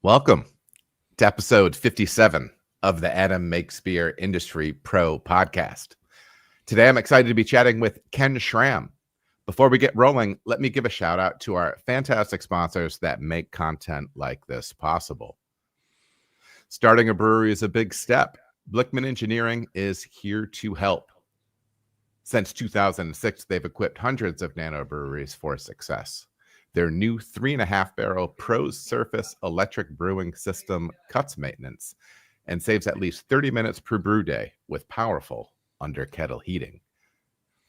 Welcome to episode 57 of the Adam Makes Beer Industry Pro podcast. Today, I'm excited to be chatting with Ken Schramm. Before we get rolling, let me give a shout out to our fantastic sponsors that make content like this possible. Starting a brewery is a big step. Blickman Engineering is here to help. Since 2006, they've equipped hundreds of nano breweries for success. Their new 3.5 barrel Pros Surface electric brewing system cuts maintenance and saves at least 30 minutes per brew day with powerful under kettle heating.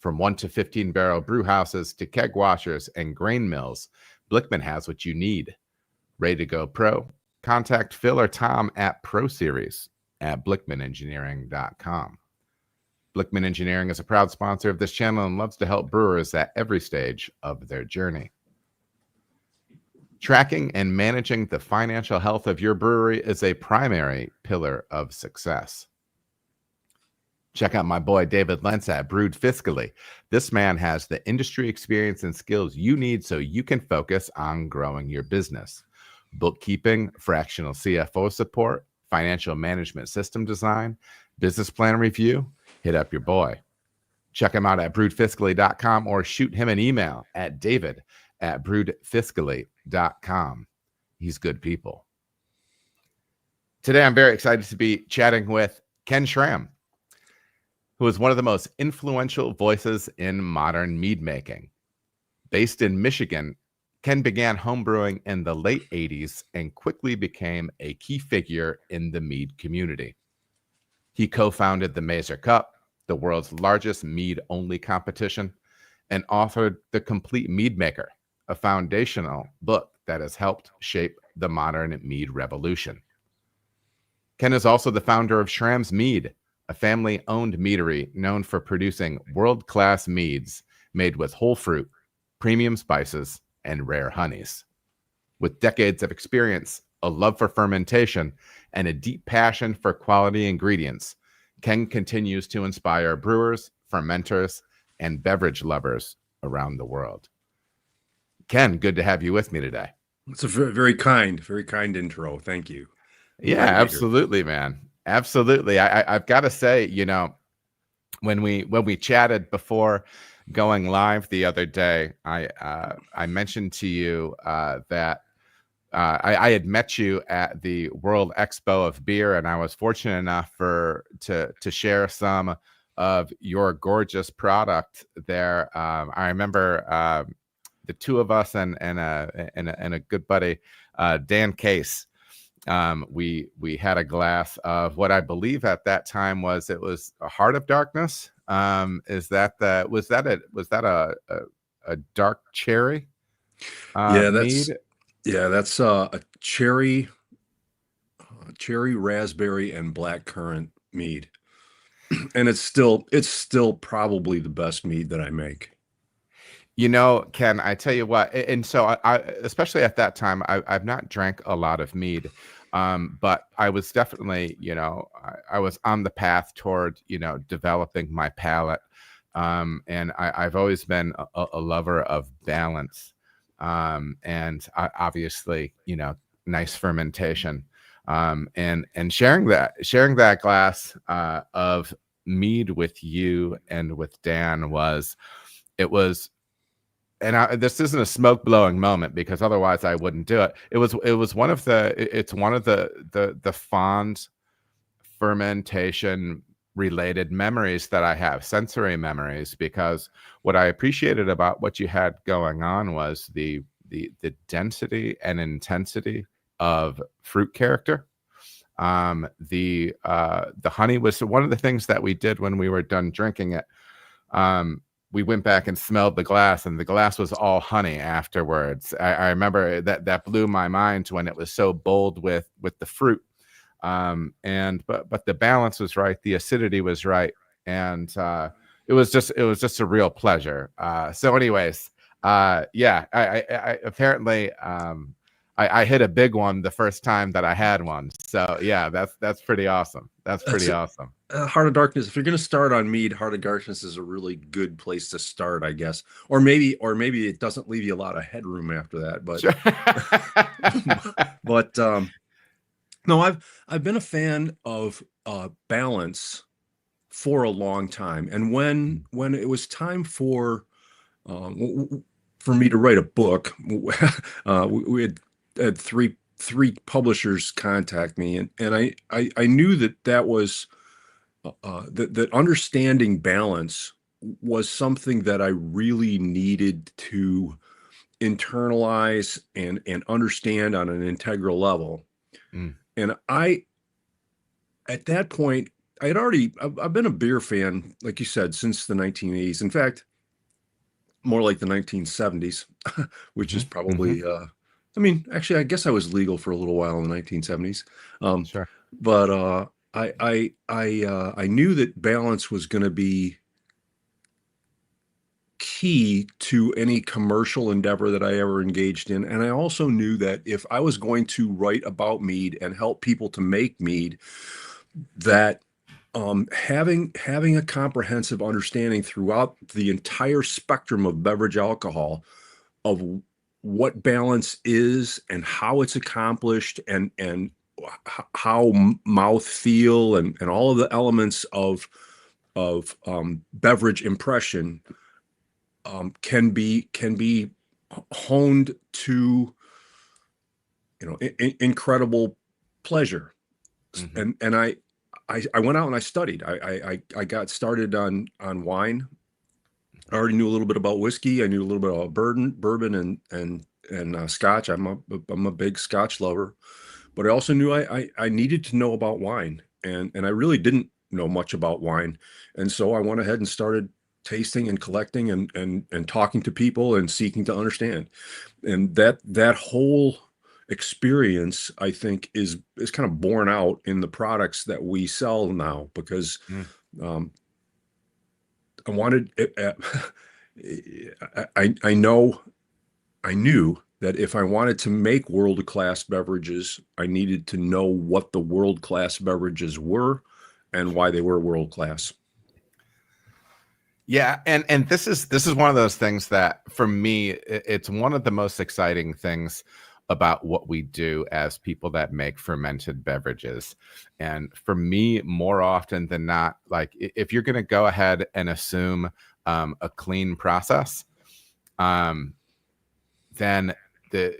From 1 to 15 barrel brew houses to keg washers and grain mills, Blickman has what you need. Ready to go pro? Contact Phil or Tom at Pro Series at blickmanengineering.com. Blickman Engineering is a proud sponsor of this channel and loves to help brewers at every stage of their journey. Tracking and managing the financial health of your brewery is a primary pillar of success. Check out my boy David Lentz at Brewed Fiscally. This man has the industry experience and skills you need so you can focus on growing your business. Bookkeeping, fractional CFO support, financial management system design, business plan review, hit up your boy. Check him out at brewedfiscally.com or shoot him an email at david@brewedfiscally.com. He's good people. Today, I'm very excited to be chatting with Ken Schramm, who is one of the most influential voices in modern mead making. Based in Michigan, Ken began homebrewing in the late 80s and quickly became a key figure in the mead community. He co-founded the Mazer Cup, the world's largest mead-only competition, and authored The Compleat Meadmaker, a foundational book that has helped shape the modern mead revolution. Ken is also the founder of Schramm's Mead, a family-owned meadery known for producing world-class meads made with whole fruit, premium spices, and rare honeys. With decades of experience, a love for fermentation, and a deep passion for quality ingredients, Ken continues to inspire brewers, fermenters, and beverage lovers around the world. Ken, good to have you with me today. It's a very kind intro. Thank you. Yeah, absolutely, man. Absolutely. I've got to say, you know, when we chatted before going live the other day, I mentioned to you that I had met you at the World Expo of Beer, and I was fortunate enough to share some of your gorgeous product there. I remember the two of us and a good buddy, Dan Case. We had a glass of what I believe at that time was a Heart of Darkness. Was that a dark cherry? That's mead? a cherry, raspberry, and blackcurrant mead, and it's still probably the best mead that I make. You know, Ken, I tell you what, and so I especially at that time, I've not drank a lot of mead, but I was definitely, you know, I was on the path toward, you know, developing my palate, and I've always been a lover of balance, and obviously, you know, nice fermentation, and sharing that glass of mead with you and with Dan was. And this isn't a smoke blowing moment because otherwise I wouldn't do it. It's one of the fond fermentation related memories that I have, sensory memories, because what I appreciated about what you had going on was the density and intensity of fruit character. The honey was one of the things that we did when we were done drinking it. We went back and smelled the glass, and the glass was all honey afterwards. I remember that blew my mind when it was so bold with the fruit, but the balance was right, the acidity was right, and it was just a real pleasure. So, anyways, yeah, I apparently I hit a big one the first time that I had one. So yeah, that's pretty awesome. That's pretty awesome. Heart of Darkness. If you're going to start on mead, Heart of Darkness is a really good place to start, I guess. Or maybe it doesn't leave you a lot of headroom after that. But Sure. but No, I've been a fan of balance for a long time, and Mm. when it was time for me to write a book, we had three publishers contact me, and I knew that was that understanding balance was something that I really needed to internalize and understand on an integral level. Mm. And I, at that point, I've been a beer fan, like you said, since the 1980s. In fact, more like the 1970s, which is Mhm. Mhm. probably, I mean, actually, I guess I was legal for a little while in the 1970s. Um, Sure. but I knew that balance was going to be key to any commercial endeavor that I ever engaged in. And I also knew that if I was going to write about mead and help people to make mead, that having a comprehensive understanding throughout the entire spectrum of beverage alcohol of what balance is and how it's accomplished and how mouth feel and all of the elements of beverage impression can be honed to incredible pleasure. Mhm. And I went out and I studied. I got started on wine. I already knew a little bit about whiskey. I knew a little bit about bourbon and Scotch. I'm a big Scotch lover, but I also knew I needed to know about wine, and I really didn't know much about wine, and so I went ahead and started tasting and collecting and talking to people and seeking to understand, and that whole experience I think is kind of borne out in the products that we sell now because Mm. um, I wanted I know I knew that if I wanted to make world-class beverages, I needed to know what the world-class beverages were and why they were world-class. Yeah, and this is one of those things that for me it's one of the most exciting things about what we do as people that make fermented beverages. And for me, more often than not, like if you're going to go ahead and assume a clean process, um, then the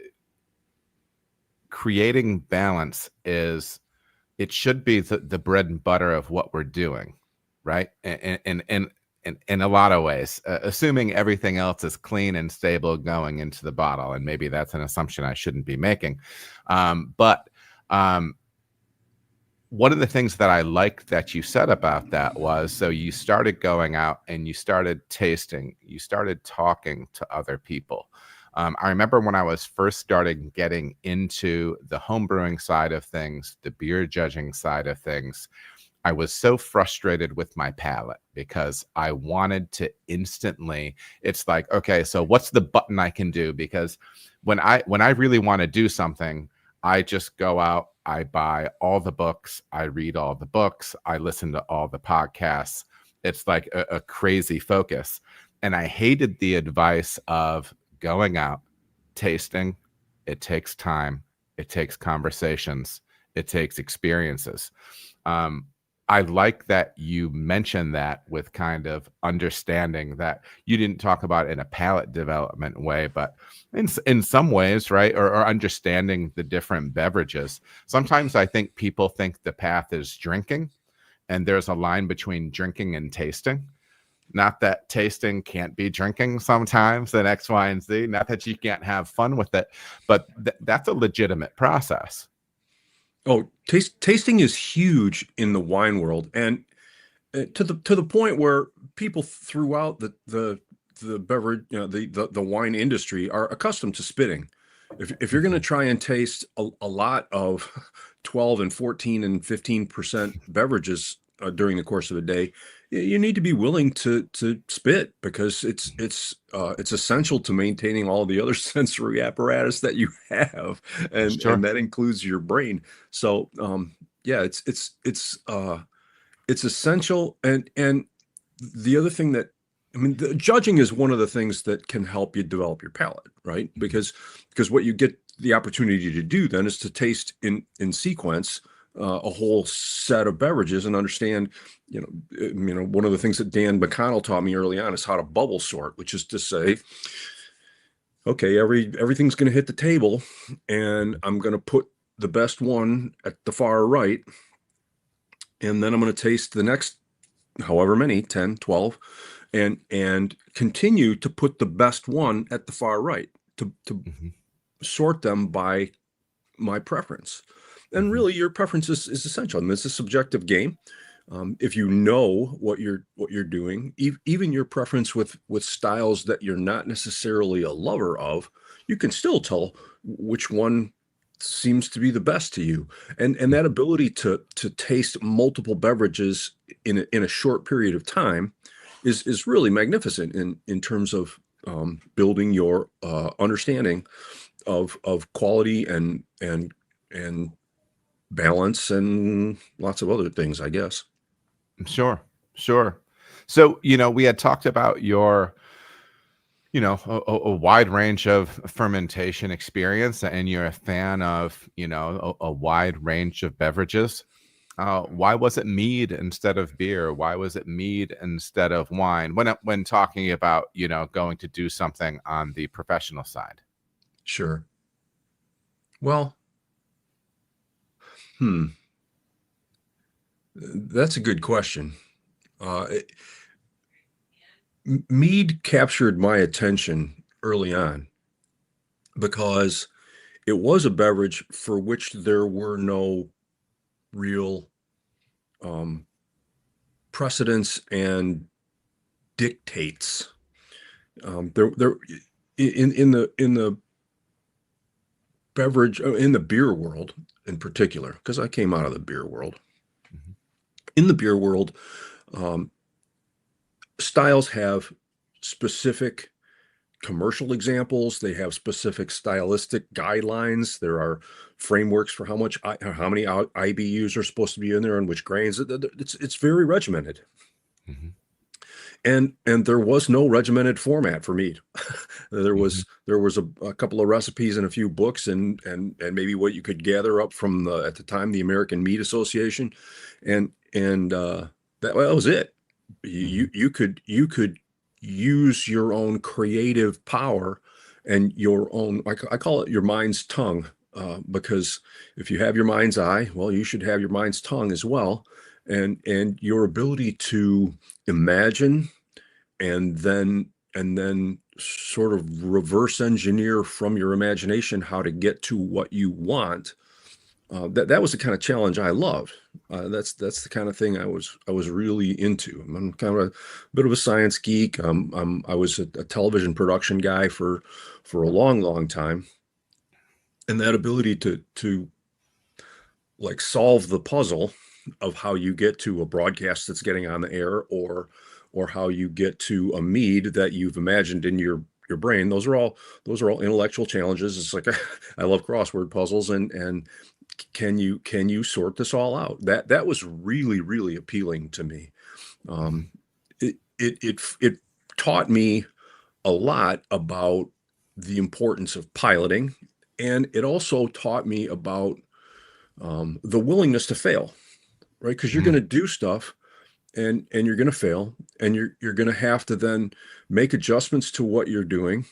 creating balance is it should be the bread and butter of what we're doing, right? And in a lot of ways, assuming everything else is clean and stable going into the bottle, and maybe that's an assumption I shouldn't be making. But one of the things that I liked that you said about that was so you started going out and you started tasting, you started talking to other people. I remember when I was first starting getting into the homebrewing side of things, the beer judging side of things, I was so frustrated with my palate because I wanted to instantly, it's like, okay, so what's the button I can do? Because when I really want to do something, I just go out, I buy all the books, I read all the books, I listen to all the podcasts. It's like a crazy focus. And I hated the advice of going out, tasting. It takes time, it takes conversations, it takes experiences. Um, I like that you mentioned that with kind of understanding that you didn't talk about it in a palate development way, but in some ways, right? Or understanding the different beverages. Sometimes I think people think the path is drinking, and there's a line between drinking and tasting. Not that tasting can't be drinking sometimes, and X, Y, and Z. Not that you can't have fun with it, but that's a legitimate process. Oh, tasting is huge in the wine world, and to the point where people throughout the beverage, the wine industry are accustomed to spitting. If you're going to Mhm. try and taste a lot of 12 and 14 and 15% beverages during the course of a day, you need to be willing to spit because it's essential to maintaining all the other sensory apparatus that you have, and Sure. that includes your brain. So yeah, it's essential. And the other thing that I mean, the judging is one of the things that can help you develop your palate, right? Because what you get the opportunity to do then is to taste in sequence a whole set of beverages and understand, one of the things that Dan McConnell taught me early on is how to bubble sort, which is to say, okay, everything's going to hit the table, and I'm going to put the best one at the far right, and then I'm going to taste the next however many, 10, 12, and continue to put the best one at the far right to sort them by my preference. And really, your preference is essential. I mean, it's a subjective game. If you know what you're doing, even your preference with styles that you're not necessarily a lover of, you can still tell which one seems to be the best to you. And that ability to taste multiple beverages in a short period of time is really magnificent in terms of building your understanding of quality and balance and lots of other things, I guess. Sure. So, we had talked about your, a wide range of fermentation experience, and you're a fan of, a wide range of beverages. Why was it mead instead of beer? Why was it mead instead of wine when talking about, going to do something on the professional side? Sure. Well, that's a good question. Mead captured my attention early on because it was a beverage for which there were no real precedents and dictates. There in the beverage, in the beer world in particular, because I came out of the beer world. In the beer world, styles have specific commercial examples. They have specific stylistic guidelines. There are frameworks for how many IBUs are supposed to be in there and which grains. It's very regimented. And there was no regimented format for mead. There was a couple of recipes and a few books and maybe what you could gather up from at the time the American Mead Association, and that was it. You could use your own creative power and your own, I call it your mind's tongue, because if you have your mind's eye, well, you should have your mind's tongue as well, and your ability to imagine and then sort of reverse engineer from your imagination how to get to what you want. That was the kind of challenge I loved. That's the kind of thing I was really into. I'm kind of a bit of a science geek. I was a television production guy for a long time, and that ability to like solve the puzzle of how you get to a broadcast that's getting on the air, or how you get to a mead that you've imagined in your brain. Those are all intellectual challenges. It's like I love crossword puzzles, and can you sort this all out? That was really appealing to me. It taught me a lot about the importance of piloting, and it also taught me about the willingness to fail, right? Because you're going to do stuff and you're going to fail, and you're going to have to then make adjustments to what you're doing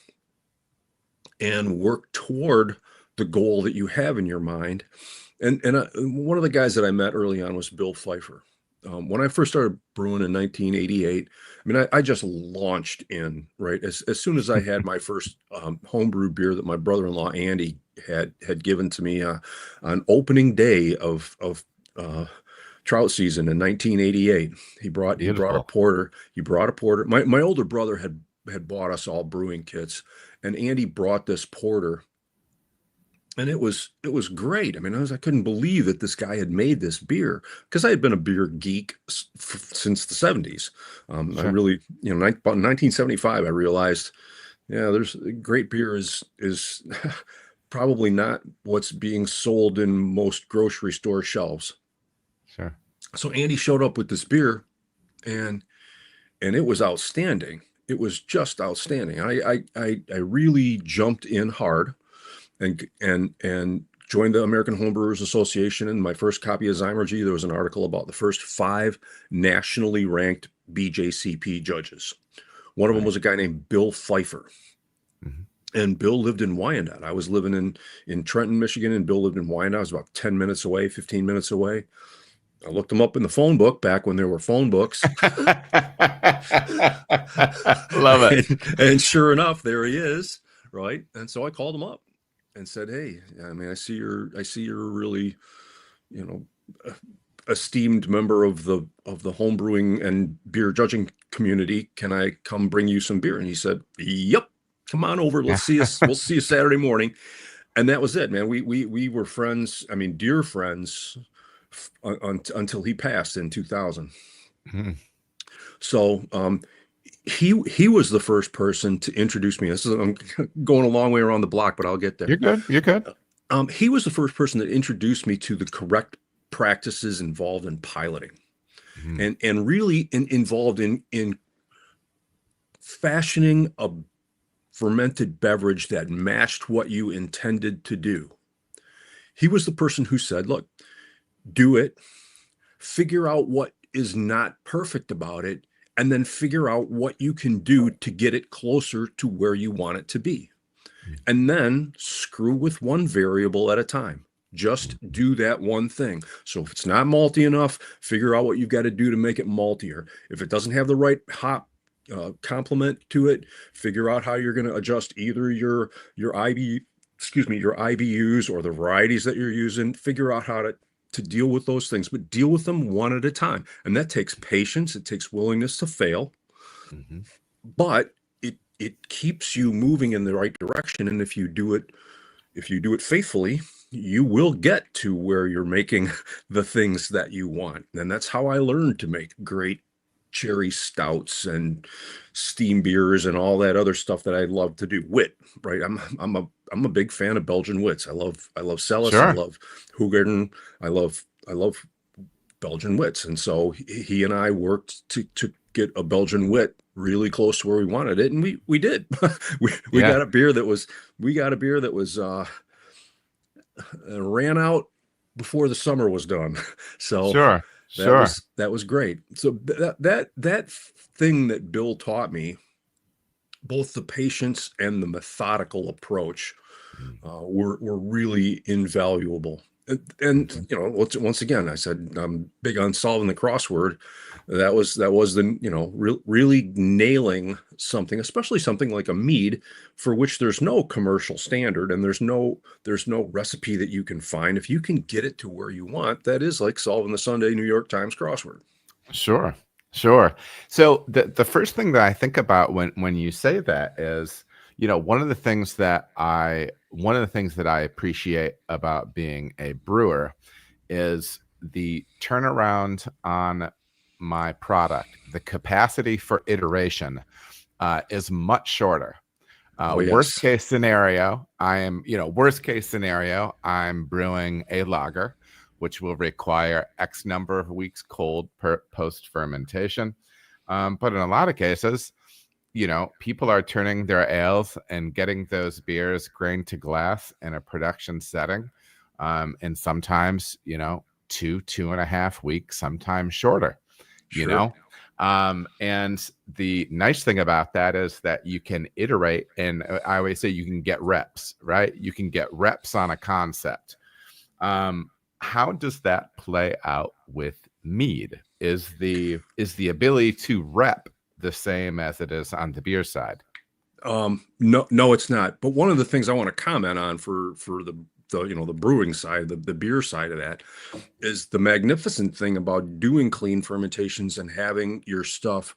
and work toward the goal that you have in your mind. And one of the guys that I met early on was Bill Pfeiffer. When I first started brewing in 1988, I mean, I just launched in, right? As soon as I had my first homebrew beer that my brother-in-law Andy had given to me on opening day of trout season in 1988. He brought a porter. My older brother had bought us all brewing kits, and Andy brought this porter. And it was great. I mean, I couldn't believe that this guy had made this beer, because I had been a beer geek since the 70s. Sure. I really, about 1975, I realized, there's great beer is probably not what's being sold in most grocery store shelves. Sure. So Andy showed up with this beer, and it was outstanding. it was just outstanding. I really jumped in hard and joined the American Homebrewers Association. And my first copy of Zymergy, there was an article about the first 5 nationally ranked BJCP judges. One of them was a guy named Bill Pfeiffer. Mhm. And Bill lived in Wyandotte. I was living in Trenton, Michigan, and Bill lived in Wyandotte. I was about 10 minutes away, 15 minutes away. I looked him up in the phone book back when there were phone books. Love it. And sure enough, there he is, right? And so I called him up and said, "Hey, I mean, I see you're a really, you know, esteemed member of the homebrewing and beer judging community. Can I come bring you some beer?" And he said, "Yep, come on over. Let's see us. We'll see you Saturday morning." And that was it, man. We were friends. I mean, dear friends, until he passed in 2000. Mhm. So he was the first person to introduce me. I'm going a long way around the block, but I'll get there. You're good. You're good. He was the first person that introduced me to the correct practices involved in piloting, Mhm. and really involved in fashioning a fermented beverage that matched what you intended to do. He was the person who said, "Look, do it, figure out what is not perfect about it, and then figure out what you can do to get it closer to where you want it to be. And then screw with one variable at a time. Just do that one thing. So if it's not malty enough, figure out what you've got to do to make it maltier. If it doesn't have the right hop complement to it, figure out how you're going to adjust either your IBUs or the varieties that you're using. Figure out how to deal with those things, but deal with them one at a time. And that takes patience. It takes willingness to fail, Mhm. but it keeps you moving in the right direction. And if you do it faithfully, you will get to where you're making the things that you want. And that's how I learned to make great cherry stouts and steam beers and all that other stuff that I love to do. Wit, right? I'm a big fan of Belgian wits. I love Celis. I Sure. love Hoegaarden. I love Belgian wits. And so he and I worked to get a Belgian wit really close to where we wanted it, and we did. we got a beer that was ran out before the summer was done. So Sure. Sure. that was great. So that thing that Bill taught me, both the patience and the methodical approach, were really invaluable. And you know, once again, I said I'm big on solving the crossword. That was the, you know, really nailing something, especially something like a mead, for which there's no commercial standard and there's no recipe that you can find. If you can get it to where you want, that is like solving the Sunday New York Times crossword. Sure. Sure. So the first thing that I think about when you say that is, you know, one of the things that I appreciate about being a brewer is the turnaround on my product. The capacity for iteration is much shorter. Oh Worst yes, case scenario, I'm brewing a lager, which will require X number of weeks cold per post fermentation. But in a lot of cases, you know, people are turning their ales and getting those beers grained to glass in a production setting. And sometimes, you know, 2.5 weeks, sometimes shorter, you sure. know. And the nice thing about that is that you can iterate, and I always say you can get reps, right? You can get reps on a concept. How does that play out with mead? Is the ability to rep the same as it is on the beer side? No, it's not. But one of the things I want to comment on for the you know, the brewing side, the beer side of that, is the magnificent thing about doing clean fermentations and having your stuff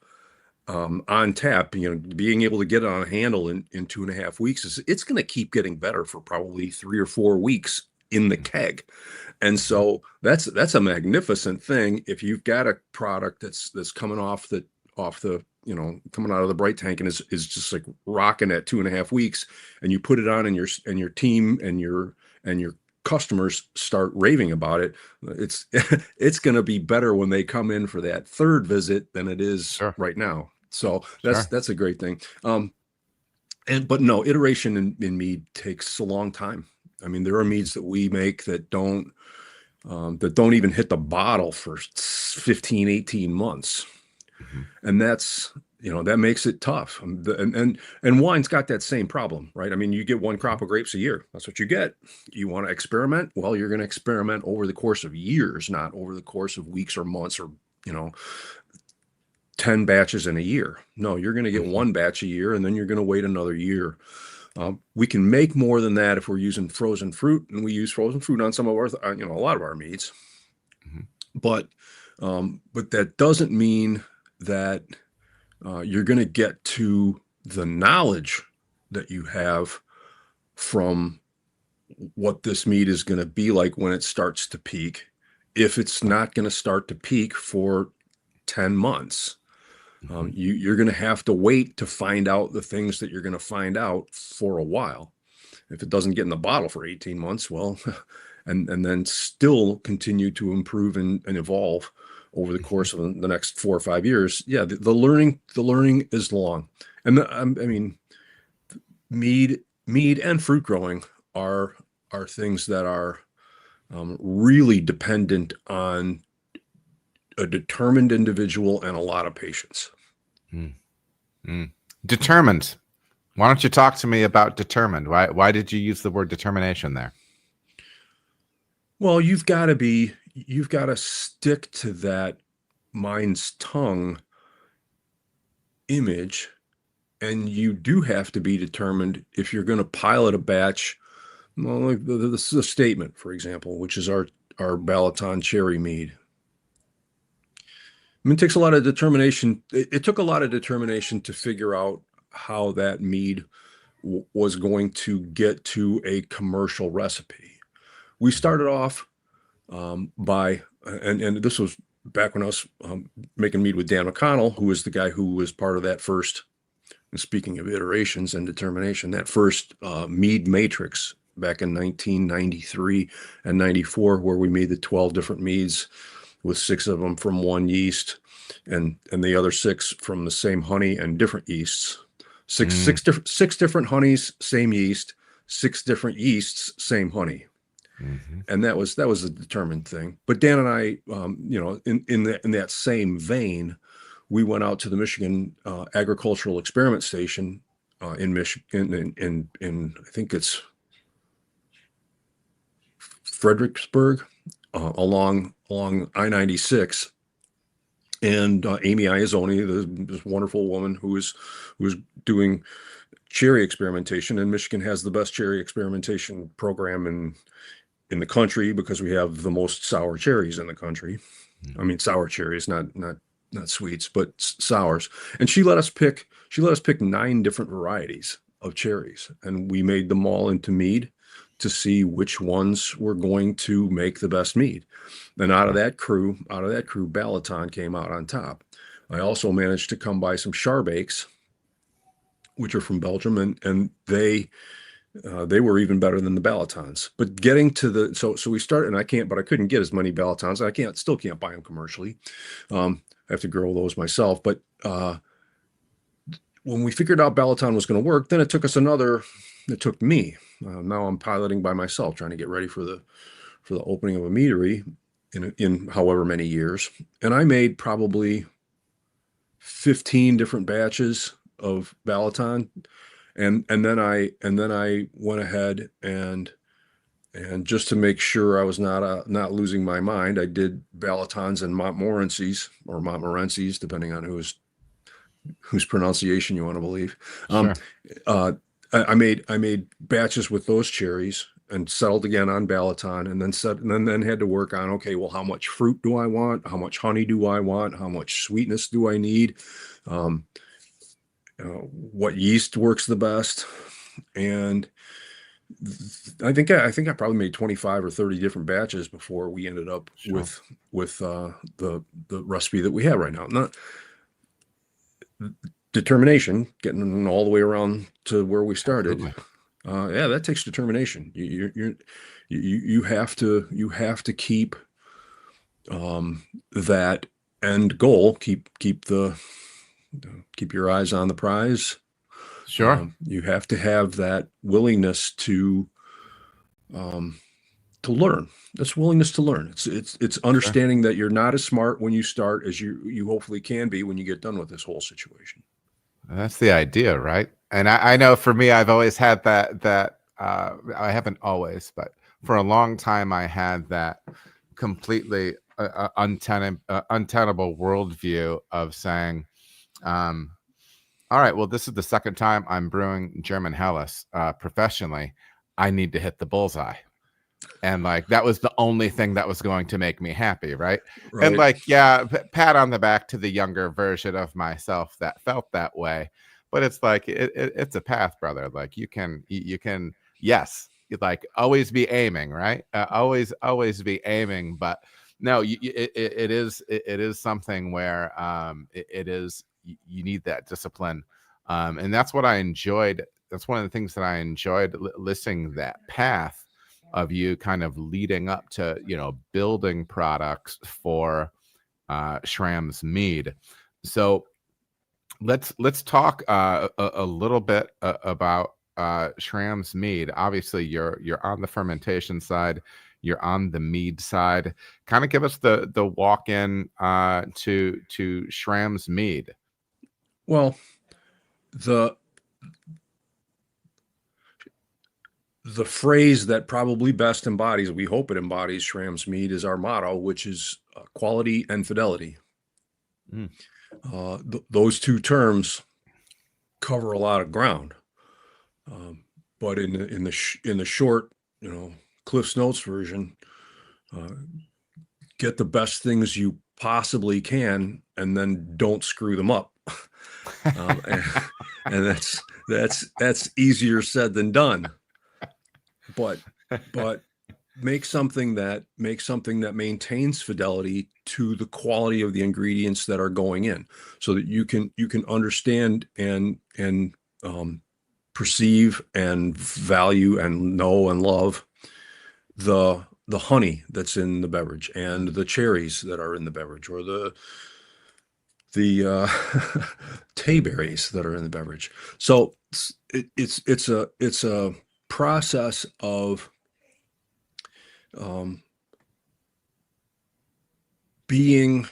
on tap, you know, being able to get it on a handle in 2.5 weeks, is it's going to keep getting better for probably 3 or 4 weeks in the keg. And so that's a magnificent thing. If you've got a product that's coming off the you know, coming out of the bright tank and is just like rocking at 2.5 weeks, and you put it on and your team and your customers start raving about it, it's it's going to be better when they come in for that third visit than it is Sure. right now. So Sure. that's a great thing. But no, iteration in mead takes a long time. I mean, there are meads that we make that don't even hit the bottle for 15, 18 months. Mhm. And that's, that makes it tough. And wine's got that same problem, right? I mean, you get one crop of grapes a year. That's what you get. You want to experiment? Well, you're going to experiment over the course of years, not over the course of weeks or months or, 10 batches in a year. No, you're going to get Mhm. one batch a year, and then you're going to wait another year. We can make more than that if we're using frozen fruit, and we use frozen fruit on some of our, a lot of our meats. Mhm. But that doesn't mean that you're going to get to the knowledge that you have from what this meat is going to be like when it starts to peak, if it's not going to start to peak for 10 months. Mhm. You're going to have to wait to find out the things that you're going to find out for a while. If it doesn't get in the bottle for 18 months, well, and then still continue to improve and evolve over the course of the next 4 or 5 years. Yeah, the learning is long. And I mean, mead and fruit growing are things that are really dependent on a determined individual and a lot of patience. Mm. Mm. Determined. Why don't you talk to me about determined? Why did you use the word determination there? Well, you've got to stick to that mind's tongue image, and you do have to be determined if you're going to pilot a batch. Well, like this is a statement, for example, which is our Balaton cherry mead. I mean, it takes a lot of determination. It took a lot of determination to figure out how that mead was going to get to a commercial recipe. We started off by, and this was back when I was making mead with Dan McConnell, who was the guy who was part of that first, and speaking of iterations and determination, that first mead matrix back in 1993 and 94, where we made the 12 different meads with 6 of them from one yeast and the other 6 from the same honey and different yeasts. Six different honeys, same yeast, 6 different yeasts, same honey. Mm-hmm. And that was a determined thing. But Dan and I, in that same vein, we went out to the Michigan Agricultural Experiment Station in Michigan, in I think it's Fredericksburg, along I-96. And Amy Iazzoni, this wonderful woman who was doing cherry experimentation, and Michigan has the best cherry experimentation program in the country because we have the most sour cherries in the country. I mean, sour cherries, not sweets, but sours. And she let us pick 9 different varieties of cherries, and we made them all into mead to see which ones were going to make the best mead. And out of that crew, Balaton came out on top. I also managed to come by some Charbakes, which are from Belgium, and they were even better than the Balatons. But getting to the so we started, and I couldn't get as many Balatons. Still can't buy them commercially. I have to grow those myself. But when we figured out Balaton was going to work, then it took me. Now I'm piloting by myself, trying to get ready for the opening of a meadery in however many years. And I made probably 15 different batches of Balaton. And then I went ahead and just to make sure I was not losing my mind, I did Balatons and Montmorencys, or Montmorencys, depending on whose pronunciation you want to believe. Sure. I made batches with those cherries and settled again on Balaton, and then had to work on, okay, well, how much fruit do I want? How much honey do I want? How much sweetness do I need? What yeast works the best? And I think I probably made 25 or 30 different batches before we ended up with the recipe that we have right now. Not determination, getting all the way around to where we started. Yeah, that takes determination. You have to keep that end goal, keep the Keep your eyes on the prize. Sure. You have to have that willingness to learn. That's willingness to learn. It's understanding that you're not as smart when you start as you hopefully can be when you get done with this whole situation. That's the idea, right? And I know for me, I've always had that I haven't always, but for a long time, I had that completely untenable worldview of saying, all right, well, this is the second time I'm brewing German Helles professionally. I need to hit the bullseye. And like, that was the only thing that was going to make me happy. Right. And like, yeah, pat on the back to the younger version of myself that felt that way. But it's like, it's a path, brother. Like you can, yes, like always be aiming, right? Always be aiming. But no, it is something where it is, you need that discipline. And that's what I enjoyed. That's one of the things that I enjoyed listening that path of you kind of leading up to, building products for Schramm's Mead. So let's talk a little bit about Schramm's Mead. Obviously, you're on the fermentation side, you're on the mead side. Kind of give us the walk in to Schramm's Mead. Well, the phrase that probably best embodies, we hope it embodies Schramm's Mead, is our motto, which is quality and fidelity. Those two terms cover a lot of ground, but in the short, Cliff's Notes version, get the best things you possibly can, and then don't screw them up. And that's easier said than done. But make something that maintains fidelity to the quality of the ingredients that are going in, so that you can understand and perceive and value and know and love the honey that's in the beverage and the cherries that are in the beverage, or the tayberries that are in the beverage. So it's a process of being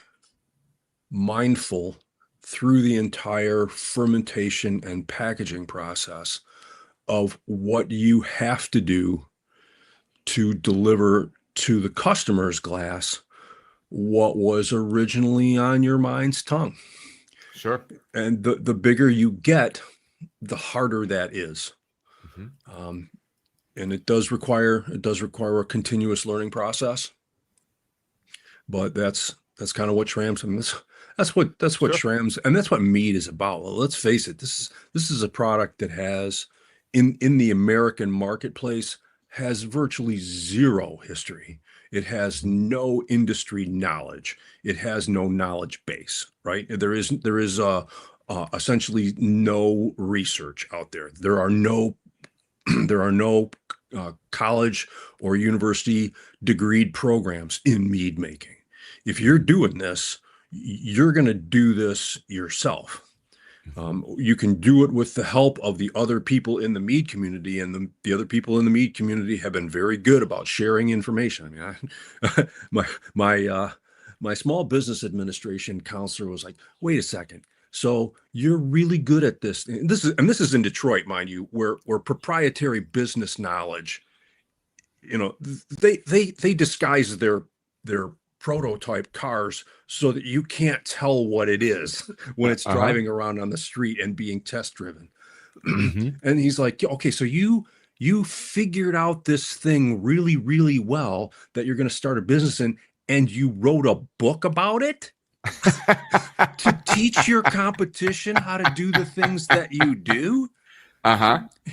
mindful through the entire fermentation and packaging process of what you have to do to deliver to the customer's glass what was originally on your mind's tongue. Sure. And the bigger you get, the harder that is. Mm-hmm. And it does require a continuous learning process. But that's kind of what Schramm's, that's what sure. Schramm's, and that's what mead is about. Well, let's face it, this is a product that has in the American marketplace has virtually zero history. It has no industry knowledge. It has no knowledge base, right? There is essentially no research out there. There are no college or university degreed programs in mead making. If you're doing this, you're going to do this yourself. You can do it with the help of the other people in the mead community, and the other people in the mead community have been very good about sharing information. I mean, my small business administration counselor was like, "Wait a second. So you're really good at this." And this is in Detroit, mind you, where proprietary business knowledge, they disguise their prototype cars so that you can't tell what it is when it's driving around on the street and being test driven. Mm-hmm. And he's like, "Okay, so you figured out this thing really, really well that you're going to start a business in, and you wrote a book about it to teach your competition how to do the things that you do?"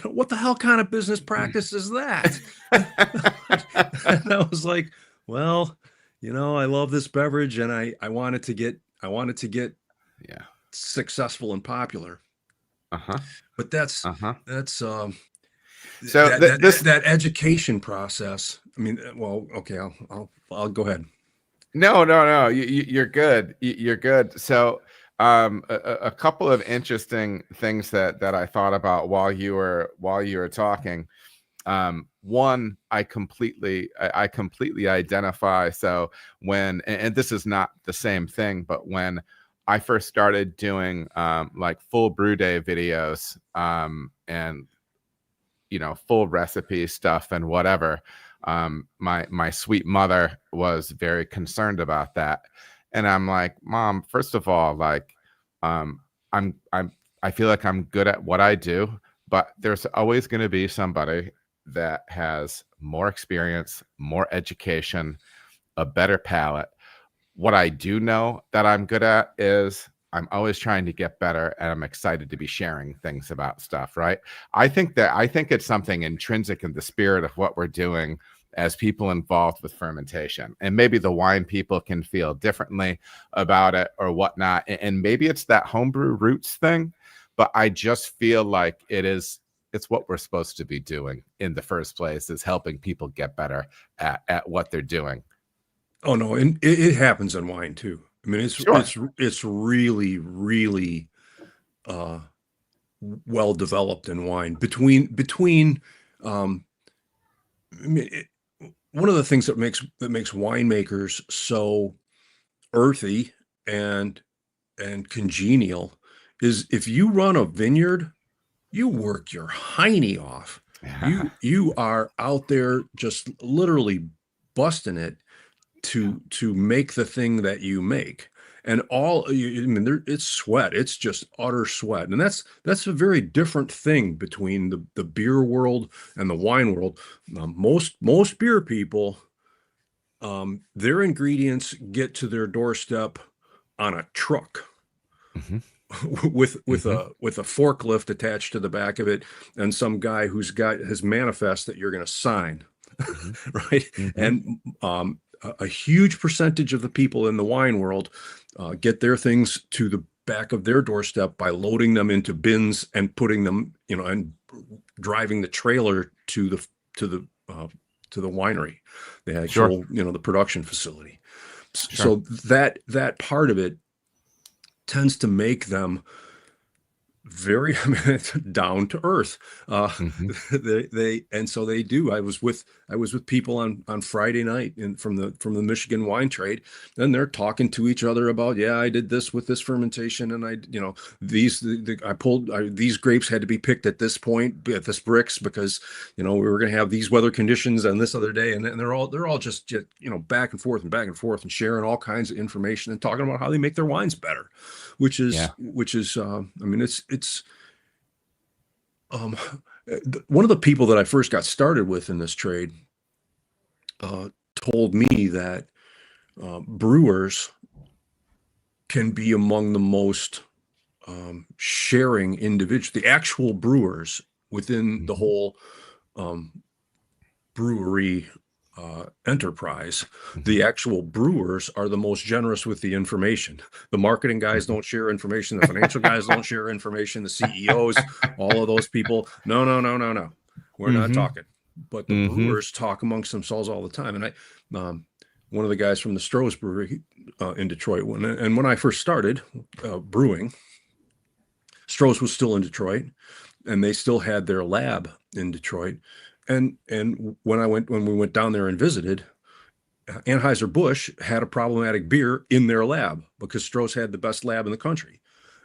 What the hell kind of business practice is that? And I was like, well, I love this beverage, and I wanted to get successful and popular. But that's so that education process. I mean, well, okay, I'll go ahead. No, you're good. You're good. So A couple of interesting things that I thought about while you were talking. One, I completely identify. So when, and this is not the same thing, but when I first started doing like full brew day videos, and full recipe stuff and whatever, my sweet mother was very concerned about that. And I'm like, Mom, first of all, like, I feel like I'm good at what I do, but there's always going to be somebody that has more experience, more education, a better palate. What I do know that I'm good at is I'm always trying to get better, and I'm excited to be sharing things about stuff, right? I think it's something intrinsic in the spirit of what we're doing as people involved with fermentation. And maybe the wine people can feel differently about it or whatnot. And maybe it's that homebrew roots thing, but I just feel like it's what we're supposed to be doing in the first place, is helping people get better at what they're doing. Oh no, and it happens in wine too. I mean, it's really, really well developed in wine. I mean, one of the things that makes winemakers so earthy and congenial is if you run a vineyard, you work your hiney off. You are out there just literally busting it to make the thing that you make. And it's sweat. It's just utter sweat. And that's a very different thing between the beer world and the wine world. Most beer people, their ingredients get to their doorstep on a truck. Mm-hmm. with a forklift attached to the back of it, and some guy who's got his manifest that you're going to sign. Mm-hmm. Right. Mm-hmm. And a huge percentage of the people in the wine world get their things to the back of their doorstep by loading them into bins and putting them, and driving the trailer to the winery, the actual, sure, the production facility. Sure. So that part of it tends to make them very down to earth. Mm-hmm. They do. I was with people on Friday night from the Michigan wine trade, and they're talking to each other about, yeah, I did this with this fermentation, and these grapes had to be picked at this point, at this brix, because we were going to have these weather conditions on this other day, and they're all just back and forth and sharing all kinds of information and talking about how they make their wines better, which is I mean, it's one of the people that I first got started with in this trade told me that brewers can be among the most sharing individuals, the actual brewers within the whole brewery enterprise. The actual brewers are the most generous with the information. The marketing guys don't share information. The financial guys don't share information. The CEOs, all of those people, no. We're not talking. But the brewers talk amongst themselves all the time. And one of the guys from the Stroh's Brewery in Detroit, when I first started brewing, Stroh's was still in Detroit, and they still had their lab in Detroit. And when we went down there and visited, Anheuser-Busch had a problematic beer in their lab because Stroh's had the best lab in the country.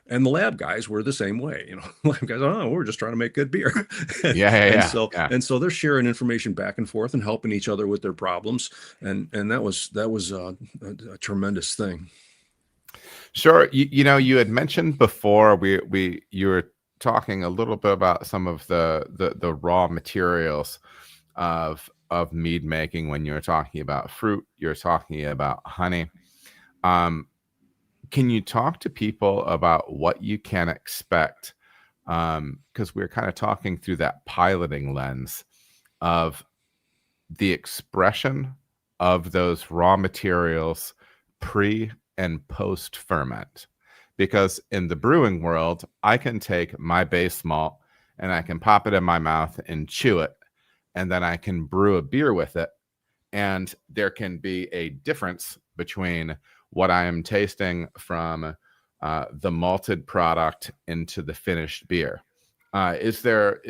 And the lab guys were the same way. Lab guys, we're just trying to make good beer. And so they're sharing information back and forth and helping each other with their problems. And that was a tremendous thing. Sure. You had mentioned before you were talking a little bit about some of the raw materials of mead making. When you're talking about fruit, you're talking about honey. Can you talk to people about what you can expect? Because we're kind of talking through that piloting lens of the expression of those raw materials pre and post ferment. Because in the brewing world, I can take my base malt and I can pop it in my mouth and chew it, and then I can brew a beer with it. And there can be a difference between what I am tasting from the malted product into the finished beer. Is there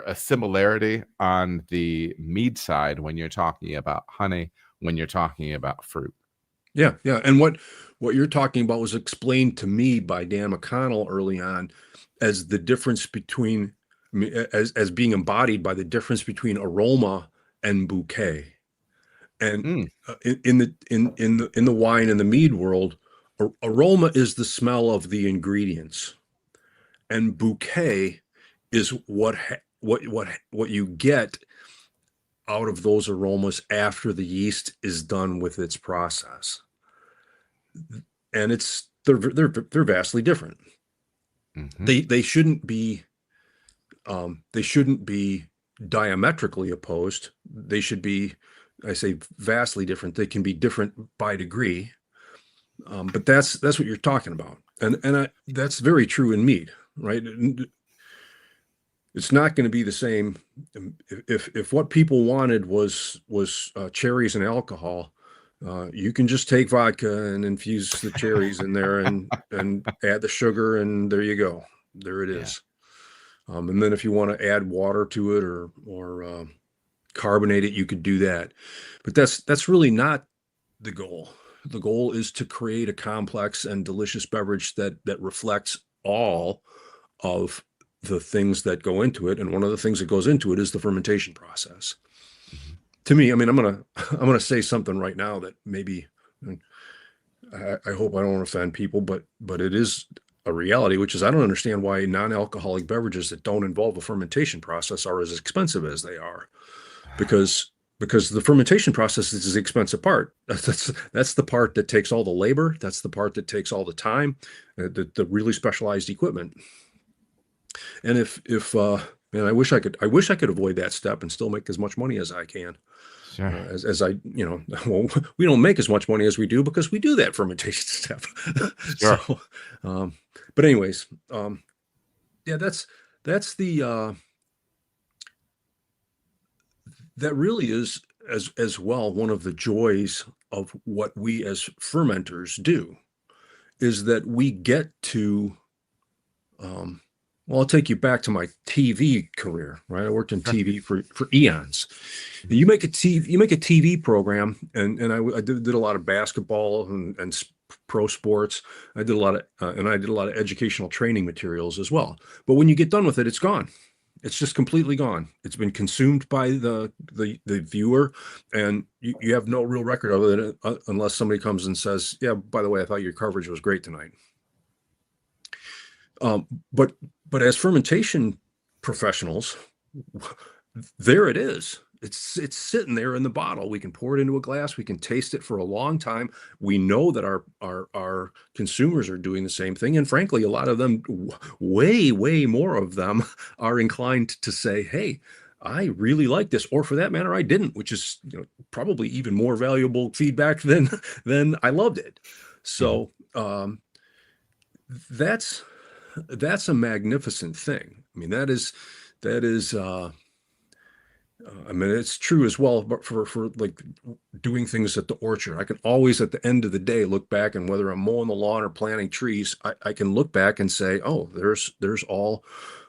a similarity on the mead side when you're talking about honey, when you're talking about fruit? Yeah, yeah. And what you're talking about was explained to me by Dan McConnell early on as the difference between, I mean, as being embodied by the difference between aroma and bouquet. And in the wine and the mead world, aroma is the smell of the ingredients, and bouquet is what you get out of those aromas after the yeast is done with its process. And they're vastly different. Mm-hmm. They shouldn't be diametrically opposed. They should be, I say, vastly different. They can be different by degree, but that's what you're talking about, and that's very true in mead, right? It's not going to be the same if what people wanted was cherries and alcohol. You can just take vodka and infuse the cherries in there and add the sugar, and there you go. There it is. Yeah. And then if you want to add water to it or carbonate it, you could do that. But that's really not the goal. The goal is to create a complex and delicious beverage that reflects all of the things that go into it. And one of the things that goes into it is the fermentation process. Mm-hmm. To me, I mean, I'm gonna say something right now that maybe I hope I don't offend people, but it is a reality, which is I don't understand why non-alcoholic beverages that don't involve a fermentation process are as expensive as they are, because the fermentation process is the expensive part. That's the part that takes all the labor. That's the part that takes all the time, the really specialized equipment. And man, I wish I could avoid that step and still make as much money as I can. Sure. As I, well, we don't make as much money as we do because we do that fermentation step. Sure. So, but anyways, yeah, that's the, that really is as well one of the joys of what we as fermenters do, is that we get to, well, I'll take you back to my TV career, right? I worked in TV for eons. You make a TV program, and I did a lot of basketball and pro sports. I did a lot of educational training materials as well. But when you get done with it, it's gone. It's just completely gone. It's been consumed by the viewer, and you have no real record of it unless somebody comes and says, "Yeah, by the way, I thought your coverage was great tonight." But as fermentation professionals, there it is. It's sitting there in the bottle. We can pour it into a glass. We can taste it for a long time. We know that our consumers are doing the same thing. And frankly, a lot of them, way more of them, are inclined to say, "Hey, I really like this," or for that matter, I didn't, which is probably even more valuable feedback than I loved it. So that's a magnificent thing. I mean, that is I mean, it's true as well, but for like doing things at the orchard, I can always at the end of the day look back, and whether I'm mowing the lawn or planting trees, I can look back and say, "Oh, there's all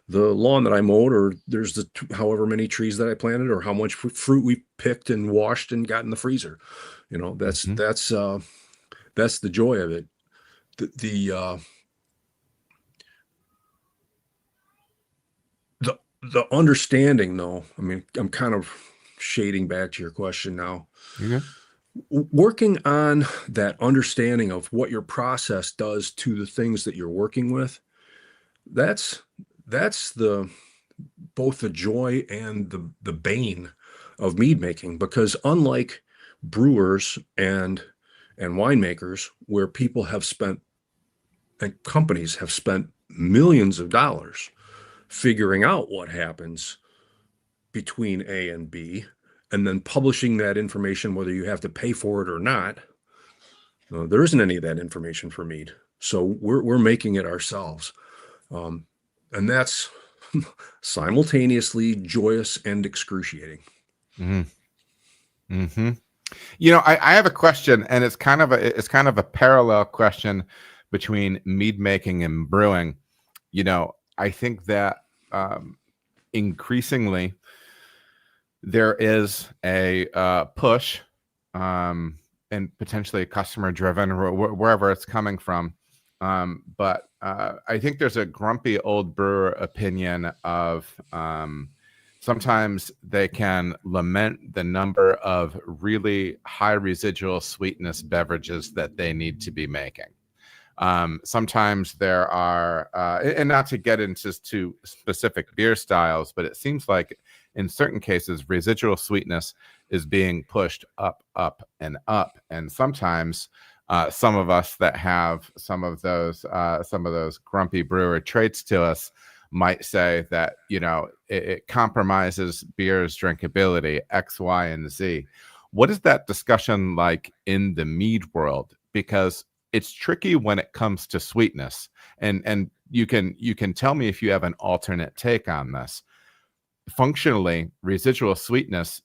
the lawn that I mowed, or there's the however many trees that I planted, or how much fruit we picked and washed and got in the freezer." That's the joy of it. The understanding, though, I mean, I'm kind of shading back to your question now. Mm-hmm. Working on that understanding of what your process does to the things that you're working with, that's the both the joy and the bane of mead making, because unlike brewers and winemakers, where people have spent and companies have spent millions of dollars figuring out what happens between A and B, and then publishing that information, whether you have to pay for it or not. There isn't any of that information for mead, so we're making it ourselves, and that's simultaneously joyous and excruciating. Mm-hmm. I have a question, and it's kind of a parallel question, between mead making and brewing, I think that increasingly there is a push, and potentially customer driven, wherever it's coming from. But I think there's a grumpy old brewer opinion of sometimes they can lament the number of really high residual sweetness beverages that they need to be making. Sometimes there are, and not to get into specific beer styles, but it seems like in certain cases, residual sweetness is being pushed up, up, and up. And sometimes some of us that have some of those grumpy brewer traits to us might say that, it compromises beer's drinkability, X, Y, and Z. What is that discussion like in the mead world? Because it's tricky when it comes to sweetness, and you can tell me if you have an alternate take on this. Functionally, residual sweetness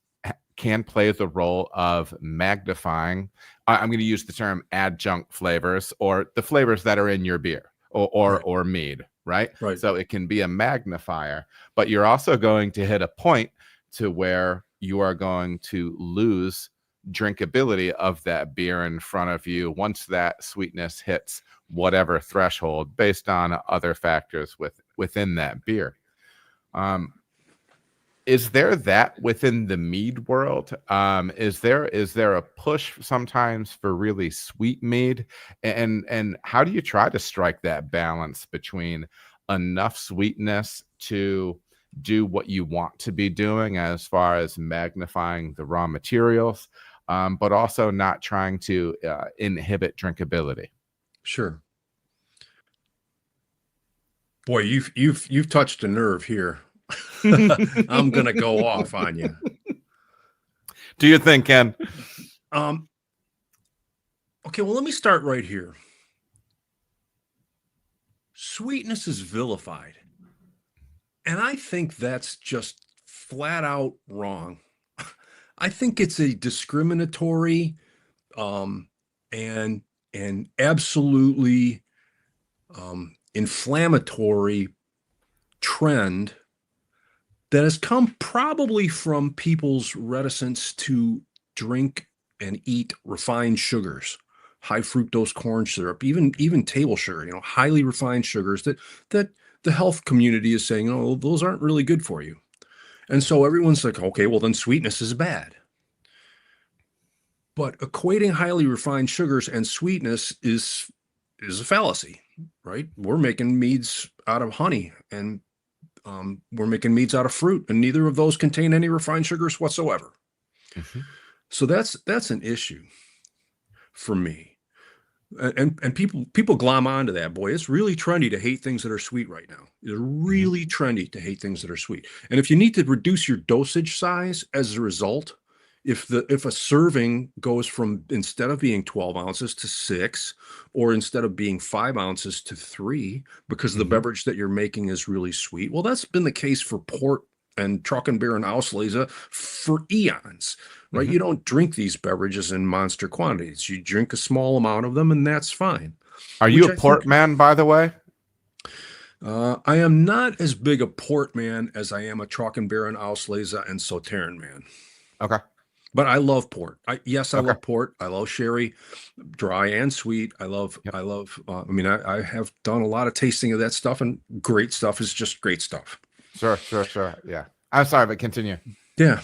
can play the role of magnifying. I'm going to use the term adjunct flavors, or the flavors that are in your beer or mead, right? So it can be a magnifier, but you're also going to hit a point to where you are going to lose drinkability of that beer in front of you once that sweetness hits whatever threshold based on other factors within that beer. Is there that within the mead world? Is there a push sometimes for really sweet mead? And how do you try to strike that balance between enough sweetness to do what you want to be doing as far as magnifying the raw materials, but also not trying to inhibit drinkability? Sure. Boy, you've touched a nerve here. I'm gonna go off on you. Do you think, Ken? Okay, well, let me start right here. Sweetness is vilified, and I think that's just flat out wrong. I think it's a discriminatory and absolutely inflammatory trend that has come probably from people's reticence to drink and eat refined sugars, high fructose corn syrup, even table sugar, highly refined sugars that the health community is saying, oh, those aren't really good for you. And so everyone's like, okay, well, then sweetness is bad. But equating highly refined sugars and sweetness is a fallacy, right? We're making meads out of honey, and we're making meads out of fruit, and neither of those contain any refined sugars whatsoever. Mm-hmm. So that's an issue for me. And people glom onto that. Boy, it's really trendy to hate things that are sweet right now. It's really trendy to hate things that are sweet. And if you need to reduce your dosage size as a result, if a serving goes from, instead of being 12 ounces to 6, or instead of being 5 ounces to 3, because the beverage that you're making is really sweet, well, that's been the case for port and Trockenbeer and Auslese for eons, right? You don't drink these beverages in monster quantities. You drink a small amount of them, and that's fine. Are you a port man, by the way? I am not as big a port man as I am a Trockenbeer and Auslese and Sautern man. Okay. But I love port. I love port. I love sherry, dry and sweet. I love, I have done a lot of tasting of that stuff, and great stuff is just great stuff. Sure. Yeah. I'm sorry, but continue. Yeah.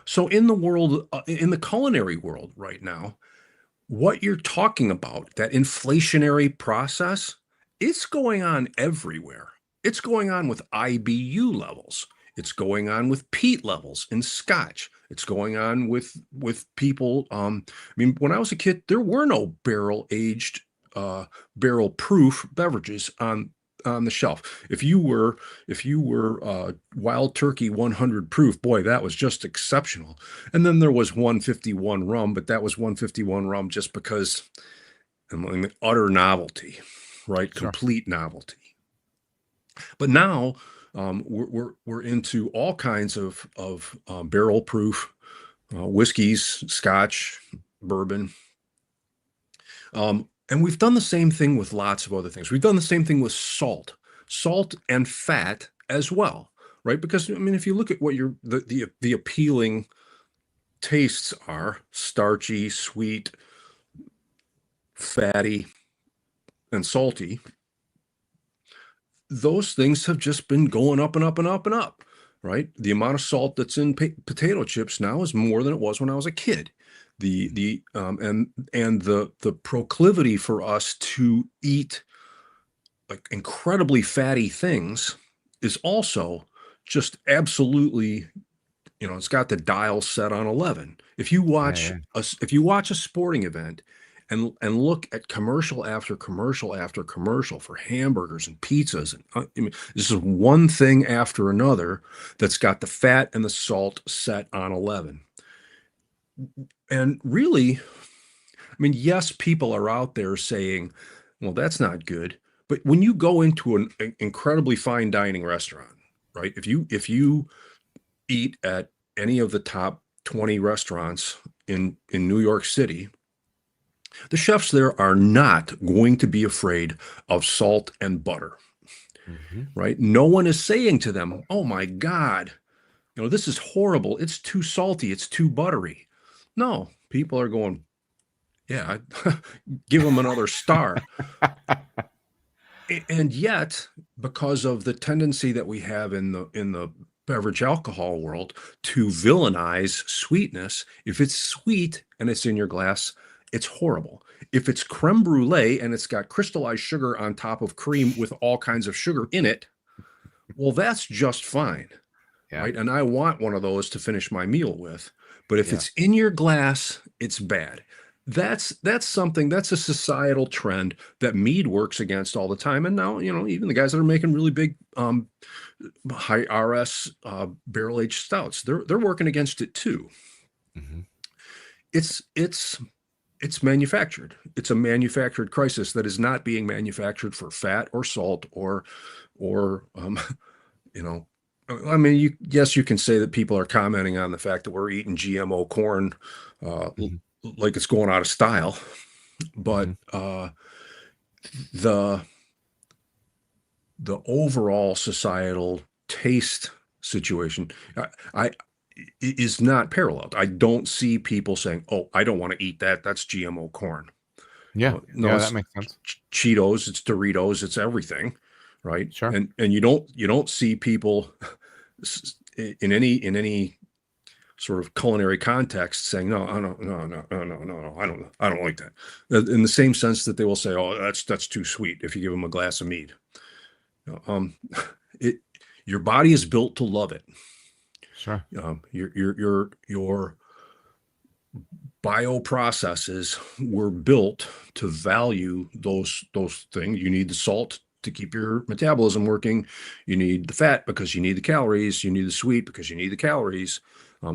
So in the world, in the culinary world right now, what you're talking about, that inflationary process, it's going on everywhere. It's going on with IBU levels. It's going on with peat levels in Scotch. It's going on with people. When I was a kid, there were no barrel-aged, barrel-proof beverages on the shelf. If you were Wild Turkey 100 proof, boy, that was just exceptional. And then there was 151 rum, but that was 151 rum just because, utter novelty, right? Sure. Complete novelty. But now we're into all kinds of barrel proof whiskeys, Scotch, bourbon, and And we've done the same thing with lots of other things. We've done the same thing with salt and fat as well, right? Because I mean, if you look at what the appealing tastes are, starchy, sweet, fatty, and salty, those things have just been going up and up and up and up, right? The amount of salt that's in potato chips now is more than it was when I was a kid. The proclivity for us to eat like incredibly fatty things is also just absolutely, it's got the dial set on 11. If you watch a sporting event and look at commercial after commercial after commercial for hamburgers and pizzas, and I mean, this is one thing after another that's got the fat and the salt set on 11. And really, I mean, yes, people are out there saying, well, that's not good. But when you go into an incredibly fine dining restaurant, right? If you eat at any of the top 20 restaurants in New York City, the chefs there are not going to be afraid of salt and butter, right? No one is saying to them, oh my God, this is horrible. It's too salty. It's too buttery. No, people are going, yeah, give them another star. And yet, because of the tendency that we have in the beverage alcohol world to villainize sweetness, if it's sweet and it's in your glass, it's horrible. If it's creme brulee and it's got crystallized sugar on top of cream with all kinds of sugar in it, well, that's just fine, right? And I want one of those to finish my meal with. But if it's in your glass, it's bad. That's something, that's a societal trend that mead works against all the time. And now, even the guys that are making really big high RS barrel aged stouts, they're working against it too. It's manufactured. It's a manufactured crisis that is not being manufactured for fat or salt or I mean, yes, you can say that people are commenting on the fact that we're eating GMO corn like it's going out of style, but the overall societal taste situation is not paralleled. I don't see people saying, "Oh, I don't want to eat that. That's GMO corn." No, that makes sense. Cheetos, it's Doritos, it's everything, right? Sure. And you don't see people in any sort of culinary context saying, no, I don't like that. In the same sense that they will say, oh, that's too sweet if you give them a glass of mead. Your body is built to love it. Sure. Your bioprocesses were built to value those things. You need the salt to keep your metabolism working. You need the fat because you need the calories. You need the sweet because you need the calories.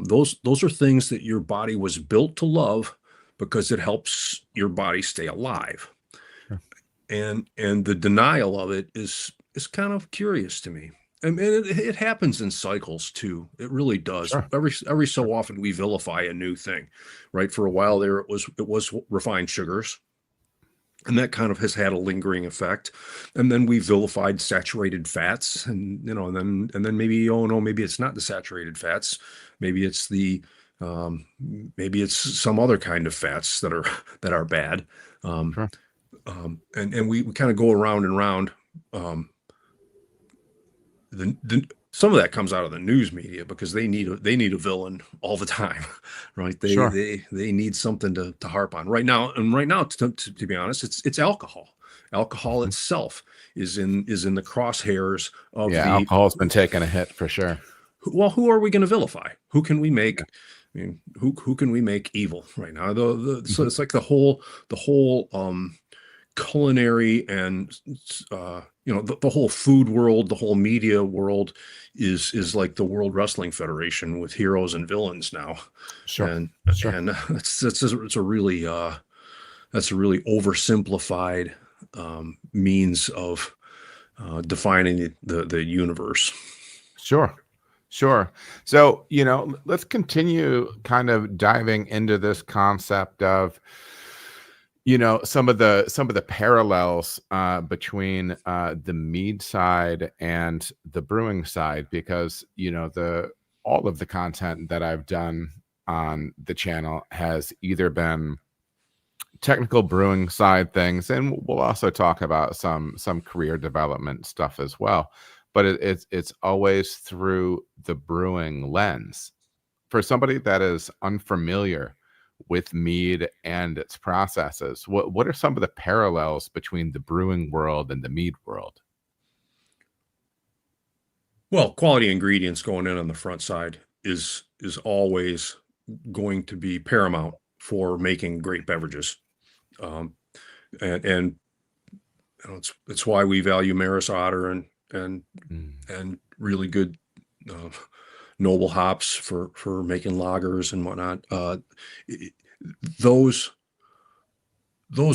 Those are things that your body was built to love because it helps your body stay alive. Sure. And the denial of it is kind of curious to me. I mean, it happens in cycles too. It really does. Sure. Every so often we vilify a new thing, right? For a while there, it was refined sugars, and that kind of has had a lingering effect. And then we vilified saturated fats, and and then maybe, oh no, maybe it's not the saturated fats. Maybe it's maybe it's some other kind of fats that are bad. Sure. And we kind of go around and around. Some of that comes out of the news media because they need a villain all the time, right? They need something to harp on right now. And right now, to be honest, it's alcohol. Alcohol itself is in the crosshairs of alcohol's been taking a hit for sure. Well, who are we going to vilify? Who can we make? I mean, who can we make evil right now? So it's like the whole culinary and the whole food world, the whole media world is like the World Wrestling Federation with heroes and villains now. Sure. And it's a really oversimplified means of defining the universe. Sure. So, let's continue kind of diving into this concept of, some of the parallels between the mead side and the brewing side, because all of the content that I've done on the channel has either been technical brewing side things, and we'll also talk about some career development stuff as well, but it's always through the brewing lens. For somebody that is unfamiliar with mead and its processes, what are some of the parallels between the brewing world and the mead world? Well, quality ingredients going in on the front side is always going to be paramount for making great beverages. And it's why we value Maris Otter and really good noble hops for making lagers and whatnot. Those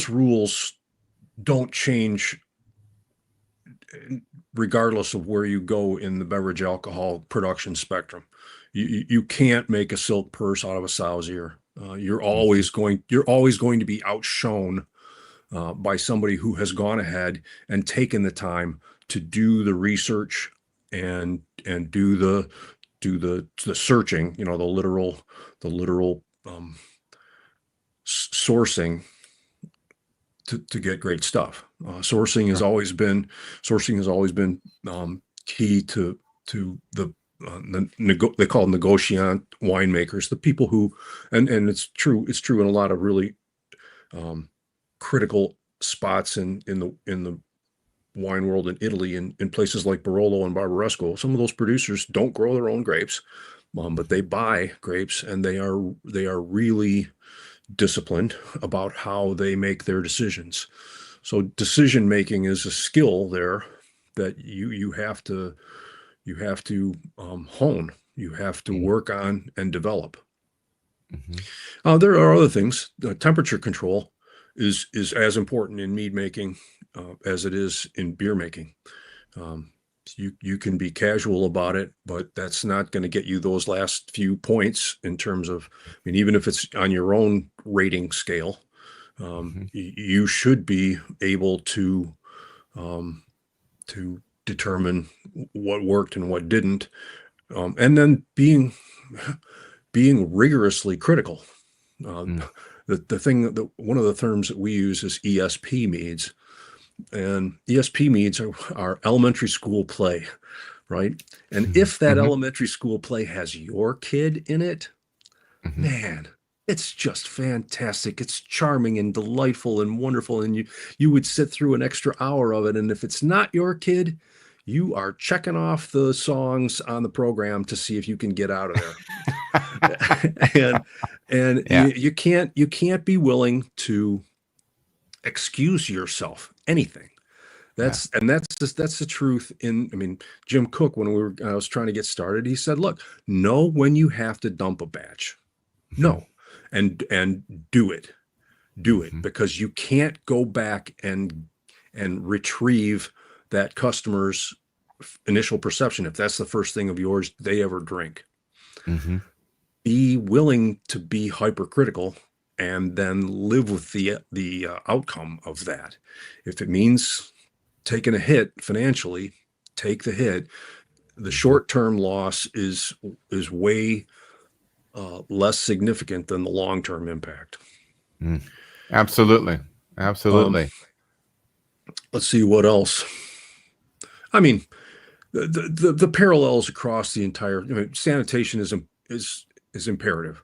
rules don't change regardless of where you go in the beverage alcohol production spectrum. You can't make a silk purse out of a sow's ear. You're always going to be outshone by somebody who has gone ahead and taken the time to do the research and do the searching, the literal sourcing to get great stuff. Sourcing has always been key to the they call them negotiant winemakers, the people who, and it's true in a lot of really critical spots in the wine world in Italy, in places like Barolo and Barbaresco. Some of those producers don't grow their own grapes, but they buy grapes, and they are really disciplined about how they make their decisions. So decision making is a skill there that you have to hone. You have to work on and develop. There are other things. Temperature control is as important in mead making as it is in beer making. You can be casual about it, but that's not going to get you those last few points in terms of, even if it's on your own rating scale, you should be able to determine what worked and what didn't, and then being rigorously critical. The thing that one of the terms that we use is ESP meads. And ESP meads are elementary school play, right? And if that elementary school play has your kid in it, man, it's just fantastic. It's charming and delightful and wonderful. And you would sit through an extra hour of it. And if it's not your kid, you are checking off the songs on the program to see if you can get out of there. and yeah. you can't be willing to excuse yourself anything. That's the truth. Jim Cook, when I was trying to get started, he said, look, know when you have to dump a batch. No. And do it because you can't go back and retrieve that customer's initial perception if that's the first thing of yours they ever drink. Be willing to be hypercritical and then live with the outcome of that. If it means taking a hit financially, take the hit. The short-term loss is way less significant than the long-term impact. Absolutely. Let's see what else. The parallels across the entire. Sanitation is imperative.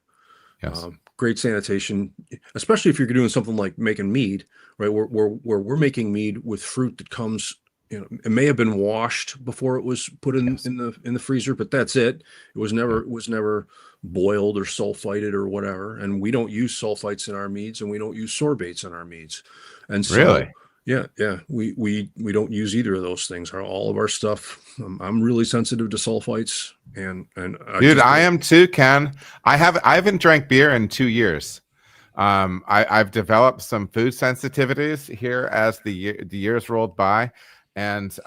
Yes. Great sanitation, especially if you're doing something like making mead, right? Where we're making mead with fruit that comes, it may have been washed before it was put in the freezer, but that's it. It was never boiled or sulfited or whatever. And we don't use sulfites in our meads, and we don't use sorbates in our meads. And so, really? Yeah, we don't use either of those things. All of our stuff. I'm really sensitive to sulfites, and dude, I am too, Ken. I haven't drank beer in 2 years. I've developed some food sensitivities here as the years rolled by, and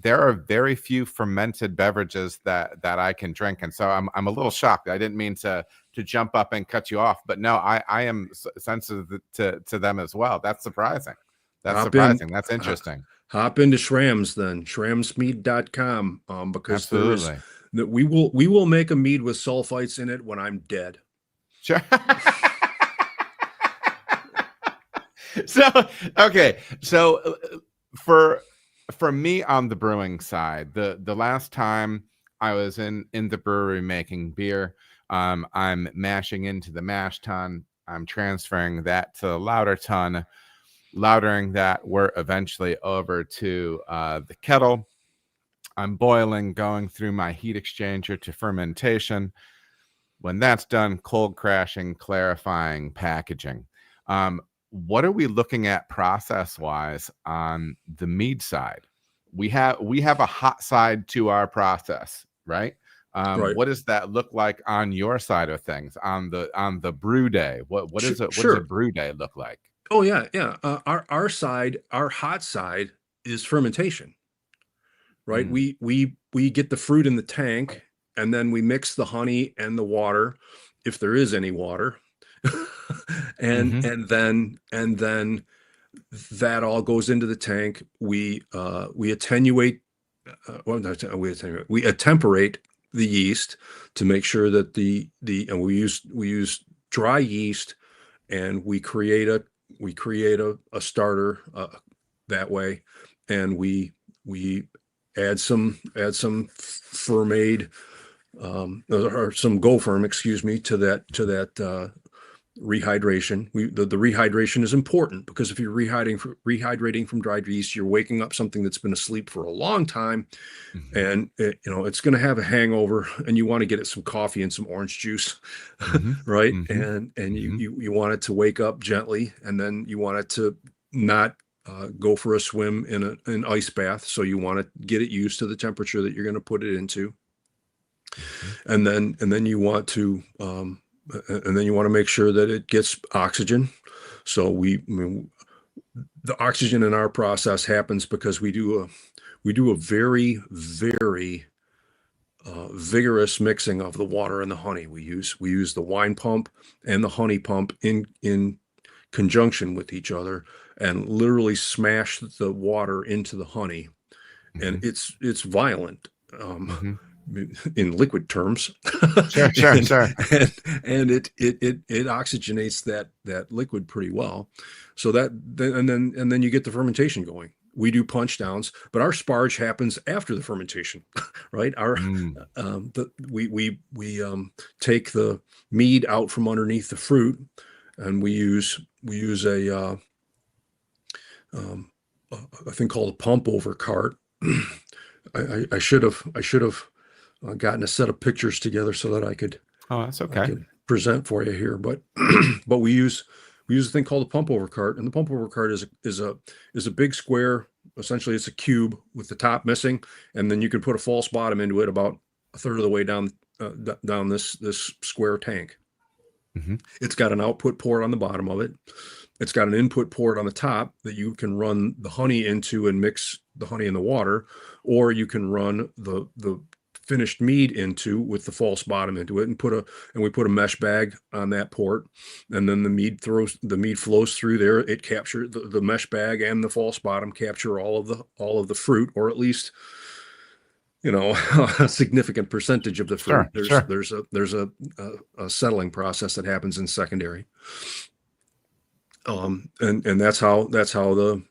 there are very few fermented beverages that I can drink, and so I'm a little shocked. I didn't mean to to jump up and cut you off, but no, I am sensitive to them as well. That's surprising. That's surprising. That's interesting. Hop into Schramm's then, schrammsmead.com, because Absolutely. we will make a mead with sulfites in it when I'm dead. Sure. So okay, so for me on the brewing side, the last time I was in the brewery making beer, I'm mashing into the mash tun, I'm transferring that to the lauter tun, lautering that, we're eventually over to the kettle. I'm boiling, going through my heat exchanger to fermentation. When that's done, cold crashing, clarifying, packaging. What are we looking at process-wise on the mead side? We have a hot side to our process, right? Right. What does that look like on your side of things on the brew day? What does it? What Sure. does a brew day look like? Oh yeah, yeah. Our side, our hot side is fermentation, right? We get the fruit in the tank, and then we mix the honey and the water, if there is any water, and then that all goes into the tank. We attenuate, we attemperate the yeast to make sure that and we use dry yeast, and we create a starter that way, and we add some fermade or some go-ferm, excuse me, to that rehydration. The rehydration is important, because if you're rehydrating from dried yeast, you're waking up something that's been asleep for a long time, and it's going to have a hangover, and you want to get it some coffee and some orange juice, right? And you want it to wake up gently, and then you want it to not go for a swim in an ice bath. So you want to get it used to the temperature that you're going to put it into, and then you want to make sure that it gets oxygen. So the oxygen in our process happens because we do a very, very vigorous mixing of the water and the honey. We use the wine pump and the honey pump in conjunction with each other, and literally smash the water into the honey, and it's violent. In liquid terms. Sure. And it oxygenates that liquid pretty well. So and then you get the fermentation going. We do punch downs, but our sparge happens after the fermentation, right? We take the mead out from underneath the fruit, and we use a thing called a pump over cart. I should have gotten a set of pictures together so that I could. Oh, that's okay. I could present for you here, but we use a thing called a pump over cart, and the pump over cart is a big square. Essentially, it's a cube with the top missing, and then you can put a false bottom into it about a third of the way down this square tank. It's got an output port on the bottom of it. It's got an input port on the top that you can run the honey into and mix the honey and the water, or you can run the finished mead into with the false bottom into it, and we put a mesh bag on that port, and then the mead flows through there. It captures the mesh bag and the false bottom capture all of the fruit, or at least a significant percentage of the fruit. There's a settling process that happens in secondary. And that's how the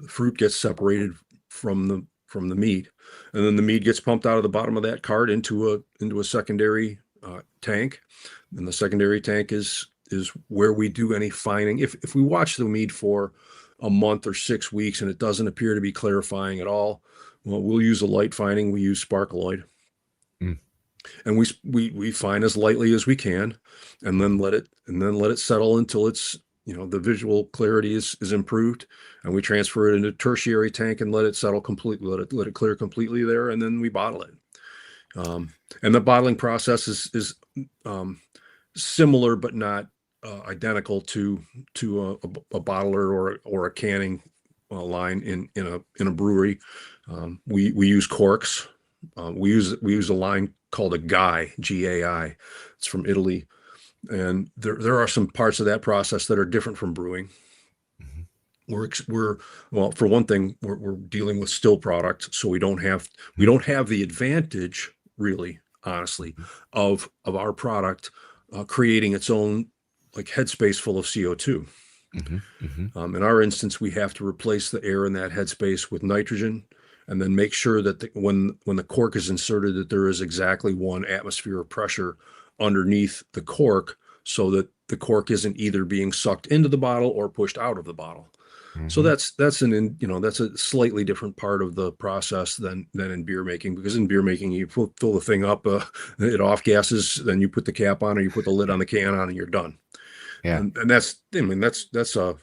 fruit gets separated from the mead, and then the mead gets pumped out of the bottom of that cart into a secondary tank, and the secondary tank is where we do any fining. If we watch the mead for a month or 6 weeks and it doesn't appear to be clarifying at all, well, we'll use a light fining. We use sparkaloid, and we fine as lightly as we can, and then let it settle until it's the visual clarity is improved, and we transfer it into a tertiary tank and let it settle completely, let it clear completely there, and then we bottle it. And the bottling process is similar but not identical to a bottler or a canning line in a brewery. We use corks. We use a line called a GAI. It's from Italy. And there are some parts of that process that are different from brewing. Well, for one thing, we're dealing with still product, so we don't have the advantage, really, honestly, of our product creating its own like headspace full of CO2. In our instance, we have to replace the air in that headspace with nitrogen, and then make sure that when the cork is inserted, that there is exactly 1 atmosphere of pressure underneath the cork, so that the cork isn't either being sucked into the bottle or pushed out of the bottle. So that's a slightly different part of the process than in beer making, because in beer making you fill the thing up, it off gases, then you put the cap on, or you put the lid on the can on, and you're done. Yeah. And that's a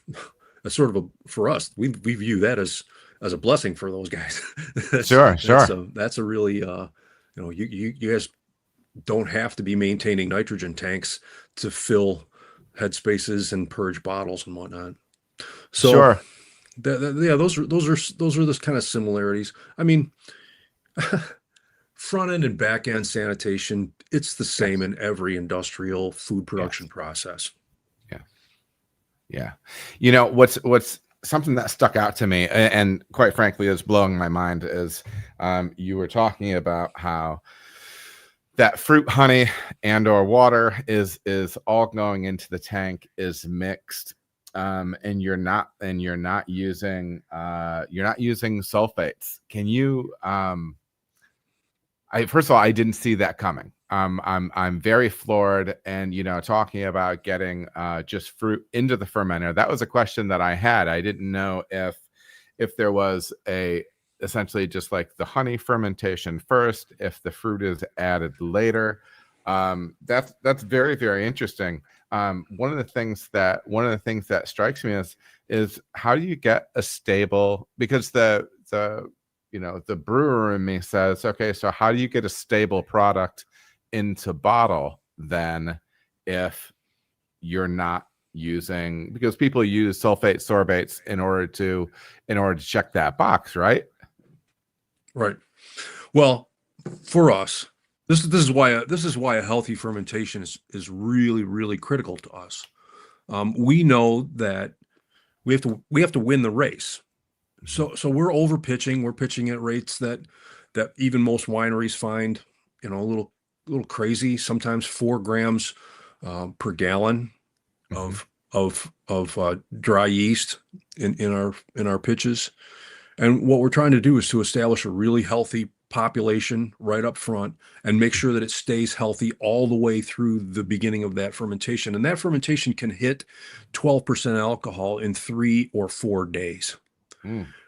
sort of for us, we view that as a blessing for those guys. Sure. That's a really you guys don't have to be maintaining nitrogen tanks to fill headspaces and purge bottles and whatnot. So Sure. those are the kind of similarities. I mean, front end and back end sanitation, it's the same in every industrial food production process. Yeah. You know, what's something that stuck out to me, and quite frankly is blowing my mind, is you were talking about how that fruit, honey, and or water is all going into the tank, is mixed, and you're not using sulfates. Can you first of all, I didn't see that coming. I'm very floored, and talking about getting just fruit into the fermenter, that was a question that I had. I didn't know if there was essentially just like the honey fermentation first, if the fruit is added later. That's very, very interesting. One of the things that strikes me is how do you get a stable, because the brewer in me says, okay, so how do you get a stable product into bottle then, if you're not using, because people use sulfate sorbates in order to check that box, right? Right. Well, for us, this is why a healthy fermentation is really, really critical to us. We know that we have to win the race. So we're over pitching. We're pitching at rates that even most wineries find, a little crazy. Sometimes 4 grams per gallon of dry yeast in our pitches. And what we're trying to do is to establish a really healthy population right up front and make sure that it stays healthy all the way through the beginning of that fermentation. And that fermentation can hit 12% alcohol in 3 or 4 days.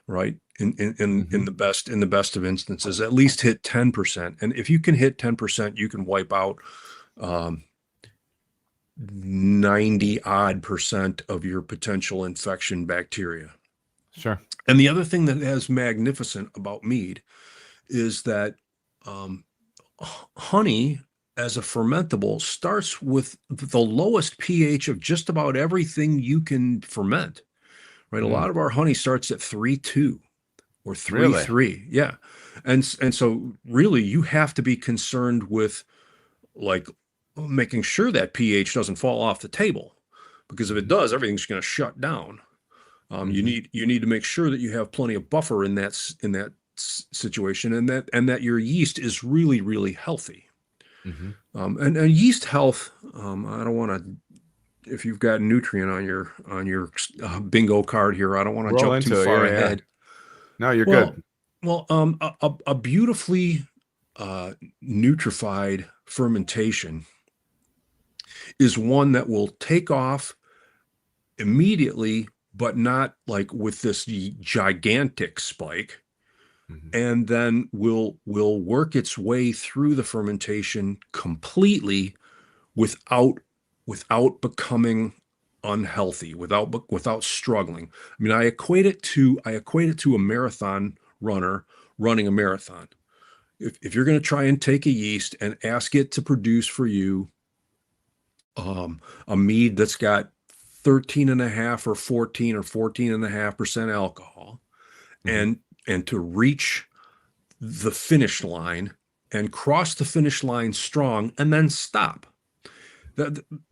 Right? In the best of instances, at least hit 10%. And if you can hit 10%, you can wipe out 90 odd percent of your potential infection bacteria. Sure. And the other thing that is magnificent about mead is that honey as a fermentable starts with the lowest pH of just about everything you can ferment. Right. A lot of our honey starts at 3.2 or 3.3. Really? Yeah. And so really you have to be concerned with like making sure that pH doesn't fall off the table, because if it does, everything's going to shut down. You need to make sure that you have plenty of buffer in that situation, and that your yeast is really, really healthy. And yeast health, I don't want to, if you've got nutrient on your bingo card here, I don't want to jump too far ahead. No, you're good. Well, a beautifully nutrified fermentation is one that will take off immediately, but not like with this gigantic spike, and then will work its way through the fermentation completely without becoming unhealthy, without struggling. I mean, I equate it to a marathon runner running a marathon. If you're going to try and take a yeast and ask it to produce for you a mead that's got 13.5 or 14 or 14.5% alcohol, and to reach the finish line and cross the finish line strong and then stop.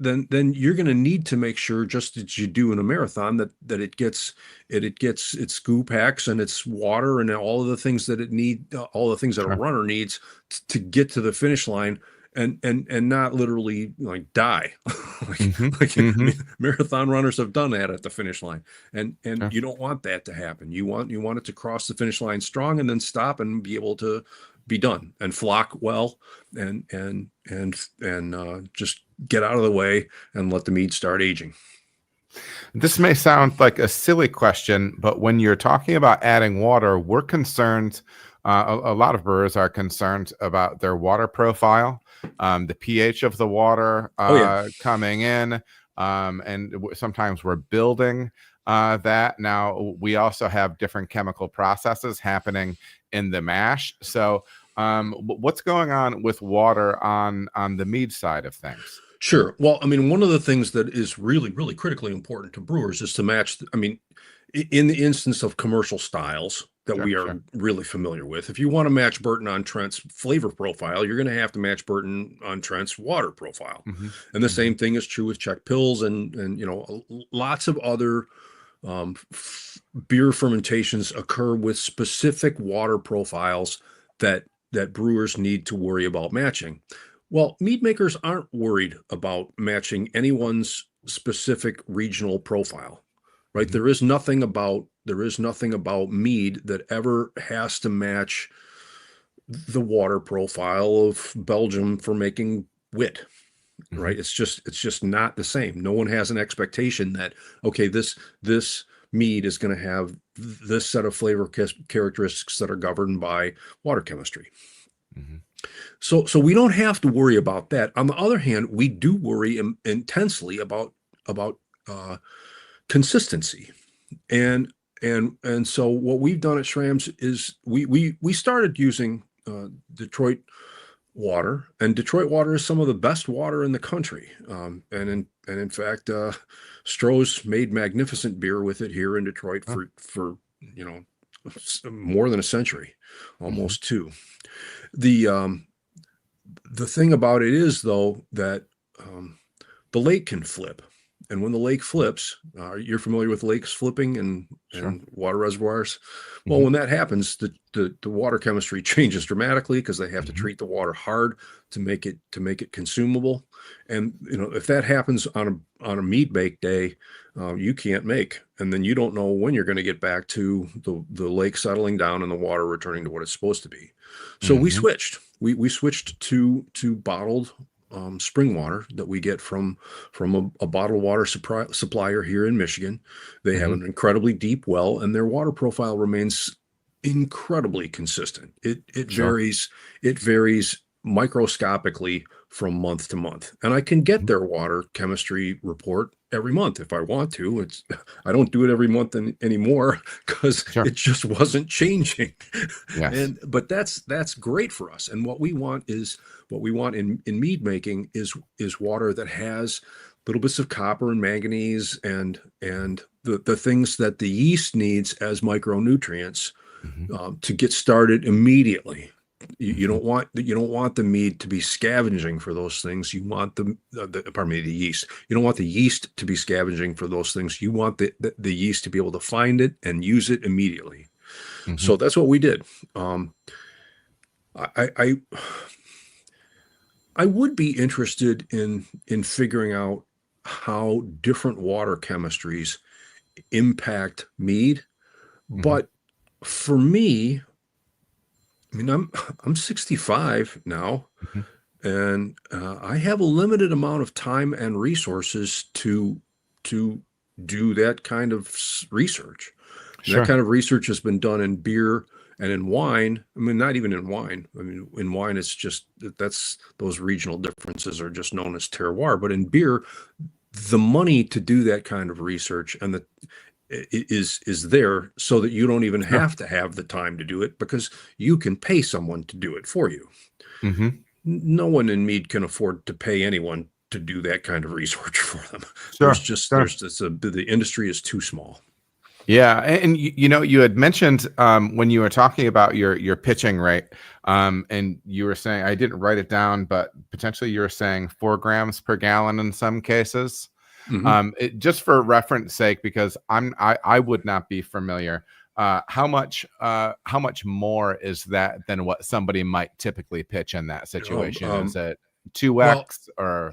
Then you're going to need to make sure, just as you do in a marathon, that it gets its scoop packs and its water and all of the things that it need, all the things that a Sure. runner needs to get to the finish line and not literally like die. I mean, marathon runners have done that at the finish line, and Yeah. you don't want that to happen. You want it to cross the finish line strong and then stop and be able to be done and flock well and just get out of the way and let the mead start aging. This may sound like a silly question, but when you're talking about adding water, we're concerned. A lot of brewers are concerned about their water profile, the pH of the water coming in, and sometimes we're building that. Now, we also have different chemical processes happening in the mash. So what's going on with water on the mead side of things? Sure. Well, I mean, one of the things that is really, really critically important to brewers is to match, I mean, in the instance of commercial styles that we are really familiar with, if you want to match Burton-on-Trent's flavor profile, you're going to have to match Burton-on-Trent's water profile. And the same thing is true with Czech Pils and you know, lots of other beer fermentations occur with specific water profiles that brewers need to worry about matching. Well, mead makers aren't worried about matching anyone's specific regional profile, right? There is nothing about mead that ever has to match the water profile of Belgium for making wit, right? It's just not the same. No one has an expectation that, okay, this mead is going to have this set of flavor characteristics that are governed by water chemistry. So we don't have to worry about that. On the other hand, we do worry intensely about consistency, and so what we've done at Schramm's is we started using Detroit water, and Detroit water is some of the best water in the country. And in fact, Stroh's made magnificent beer with it here in Detroit for you know, more than a century, almost two. The thing about it is, though, that the lake can flip. And when the lake flips, you're familiar with lakes flipping and water reservoirs. Well, when that happens, the water chemistry changes dramatically because they have to treat the water hard to make it consumable. And you know, if that happens on a mead bake day, you can't make, and then you don't know when you're going to get back to the lake settling down and the water returning to what it's supposed to be. So we switched. We switched to bottled spring water that we get from a bottled water supplier here in Michigan. They have an incredibly deep well, and their water profile remains incredibly consistent. It varies microscopically from month to month, and I can get their water chemistry report every month if I want to. I don't do it every month anymore because it just wasn't changing. But that's great for us. And what we want in mead making is water that has little bits of copper and manganese and the things that the yeast needs as micronutrients to get started immediately. You don't want the mead to be scavenging for those things. You want the yeast. You don't want the yeast to be scavenging for those things. You want the yeast to be able to find it and use it immediately. So that's what we did. I would be interested in figuring out how different water chemistries impact mead, but for me, I mean, I'm 65 now, and I have a limited amount of time and resources to do that kind of research. That kind of research has been done in beer and in wine. I mean, not even in wine. I mean, in wine, it's just those regional differences are just known as terroir. But in beer, the money to do that kind of research and is there so that you don't even have to have the time to do it because you can pay someone to do it for you. No one in mead can afford to pay anyone to do that kind of research for them. The industry is too small. Yeah, and you had mentioned when you were talking about your pitching rate, and you were saying, I didn't write it down, but potentially you were saying 4 grams per gallon in some cases. Mhm. Just for reference sake, because I would not be familiar. How much more is that than what somebody might typically pitch in that situation? Is it Well, 2x or?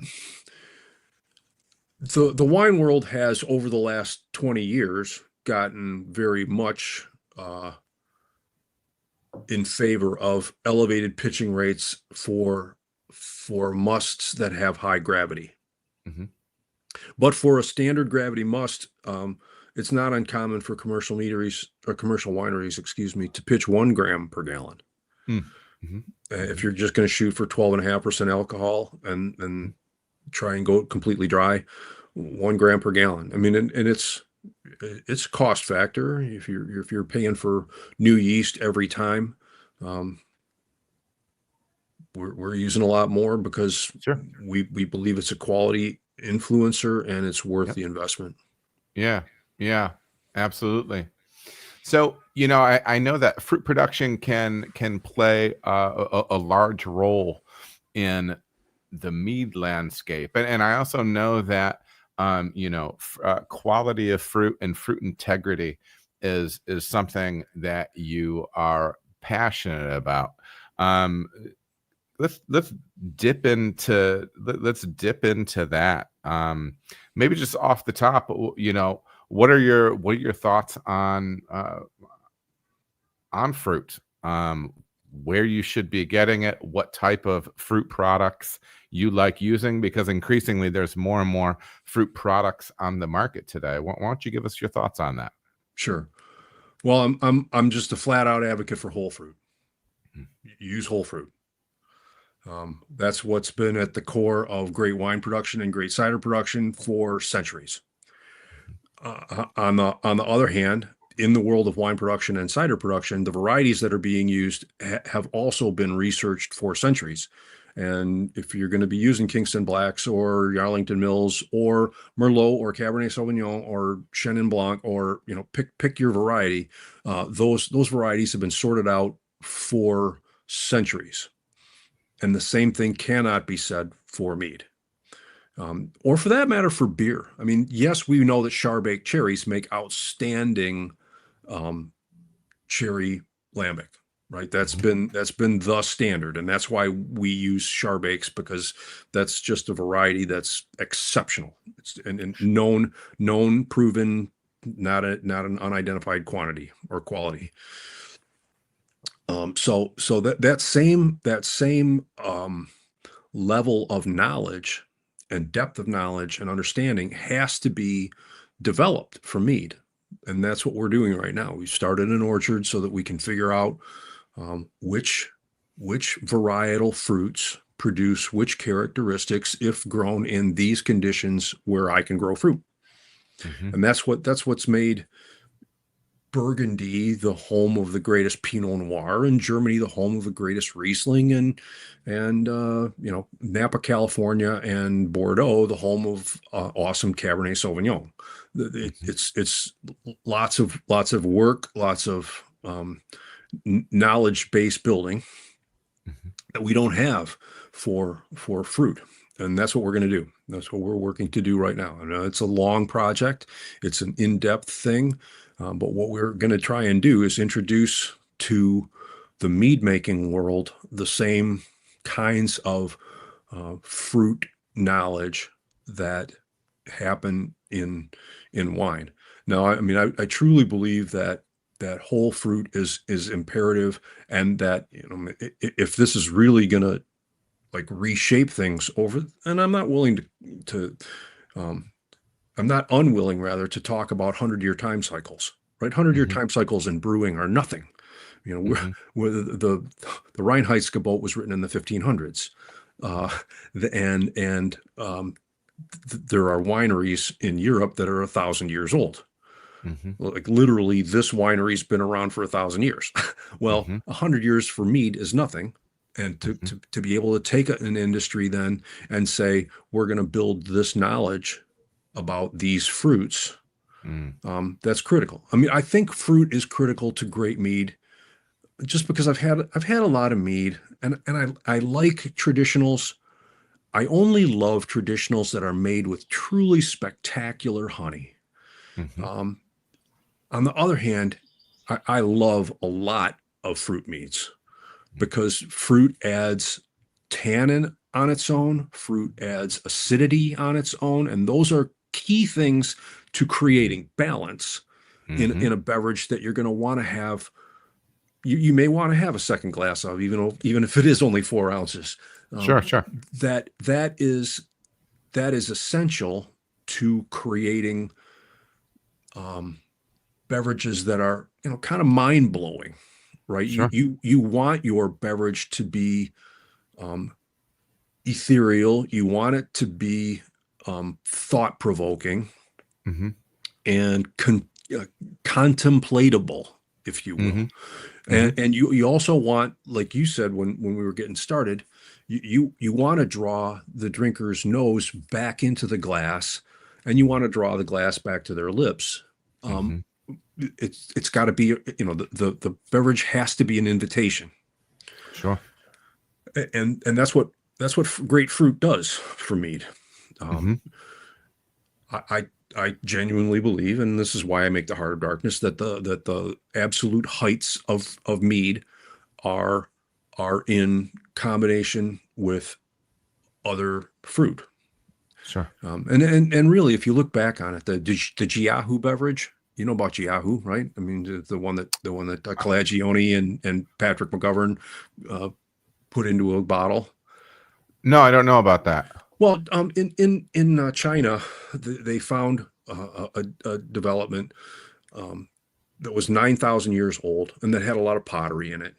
the wine world has over the last 20 years gotten very much in favor of elevated pitching rates for musts that have high gravity. Mhm. But for a standard gravity must, it's not uncommon for commercial meaderies or commercial wineries, excuse me, to pitch 1 gram per gallon. Mm. Mhm. If Mhm. you're just going to shoot for 12.5% alcohol and try and go completely dry, 1 gram per gallon. I mean, and it's cost factor. If you're paying for new yeast every time, um, we're using a lot more because Sure. we believe it's a quality influencer and it's worth Yep. the investment. Yeah. Yeah. Absolutely. So, I know that fruit production can play a large role in the mead landscape, and I also know that quality of fruit and fruit integrity is something that you are passionate about. Um, let's dip into that. Maybe just off the top, what are your thoughts on fruit, where you should be getting it, what type of fruit products you like using, because increasingly there's more and more fruit products on the market today. Why don't you give us your thoughts on that? Sure. Well, I'm just a flat out advocate for whole fruit. Use whole fruit. That's what's been at the core of great wine production and great cider production for centuries. On the other hand, in the world of wine production and cider production, the varieties that are being used have also been researched for centuries. And if you're going to be using Kingston Blacks or Yarlington Mills or Merlot or Cabernet Sauvignon or Chenin Blanc, or pick your variety, those varieties have been sorted out for centuries. And the same thing cannot be said for mead. Or for that matter, for beer. I mean, yes, we know that Char-baked cherries make outstanding um, cherry lambic, right? That's Mhm. been the standard, and that's why we use Char-bakes, because that's just a variety that's exceptional. It's and known, proven, not an unidentified quantity or quality. So that same level of knowledge and depth of knowledge and understanding has to be developed for mead. And that's what we're doing right now. We've started an orchard so that we can figure out which varietal fruits produce which characteristics if grown in these conditions where I can grow fruit. Mhm. And that's what's made Burgundy the home of the greatest Pinot Noir, and Germany the home of the greatest Riesling, and Napa, California, and Bordeaux the home of awesome Cabernet Sauvignon. Mhm. It's lots of work, lots of knowledge base building Mhm. that we don't have for fruit. And that's what we're going to do. That's what we're working to do right now. And it's a long project. It's an in-depth thing. But what we're going to try and do is introduce to the mead making world the same kinds of fruit knowledge that happen in wine. Now, I mean, I truly believe that whole fruit is imperative, and that if this is really going to like reshape things over, and I'm not willing to um, I'm not unwilling, rather, to talk about 100-year time cycles. Right, 100-year Mhm. time cycles in brewing are nothing. Mhm. The Reinheitsgebot was written in the 1500s, uh, and there are wineries in Europe that are 1,000 years old. Mhm. Like literally, this winery's been around for 1,000 years. Well, Mhm. 100 years for mead is nothing. And to, Mhm. to, to be able to take an industry then and say, we're going to build this knowledge about these fruits Mm. That's critical. I mean, I think fruit is critical to great mead, just because I've had a lot of mead, and I like traditionals. I only love traditionals that are made with truly spectacular honey. Mm-hmm. Um, on the other hand, I love a lot of fruit meads, because fruit adds tannin on its own, fruit adds acidity on its own, and those are key things to creating balance Mm-hmm. in a beverage that you're going to want to have. You may want to have a second glass of, even if it is only 4 ounces. Sure, Um, sure. that is essential to creating beverages that are, kind of mind blowing, right? You Sure. you you want your beverage to be um, ethereal. You want it to be thought provoking Mm-hmm. and contemplatable, if you will. Mm-hmm. Mm-hmm. And you also want, like you said when we were getting started, you want to draw the drinker's nose back into the glass, and you want to draw the glass back to their lips. Mm-hmm. Um, it's got to be, the beverage has to be an invitation, Sure. and that's what great fruit does for mead. Mm-hmm. Um, I genuinely believe, and this is why I make the Heart of Darkness, that the absolute heights of mead are in combination with other fruit. Sure. And really, if you look back on it, the Jiahu beverage, you know about Jiahu, right? I mean, the one that Calagione and Patrick McGovern put into a bottle. No, I don't know about that. Well, in China, they found a development that was 9,000 years old and that had a lot of pottery in it.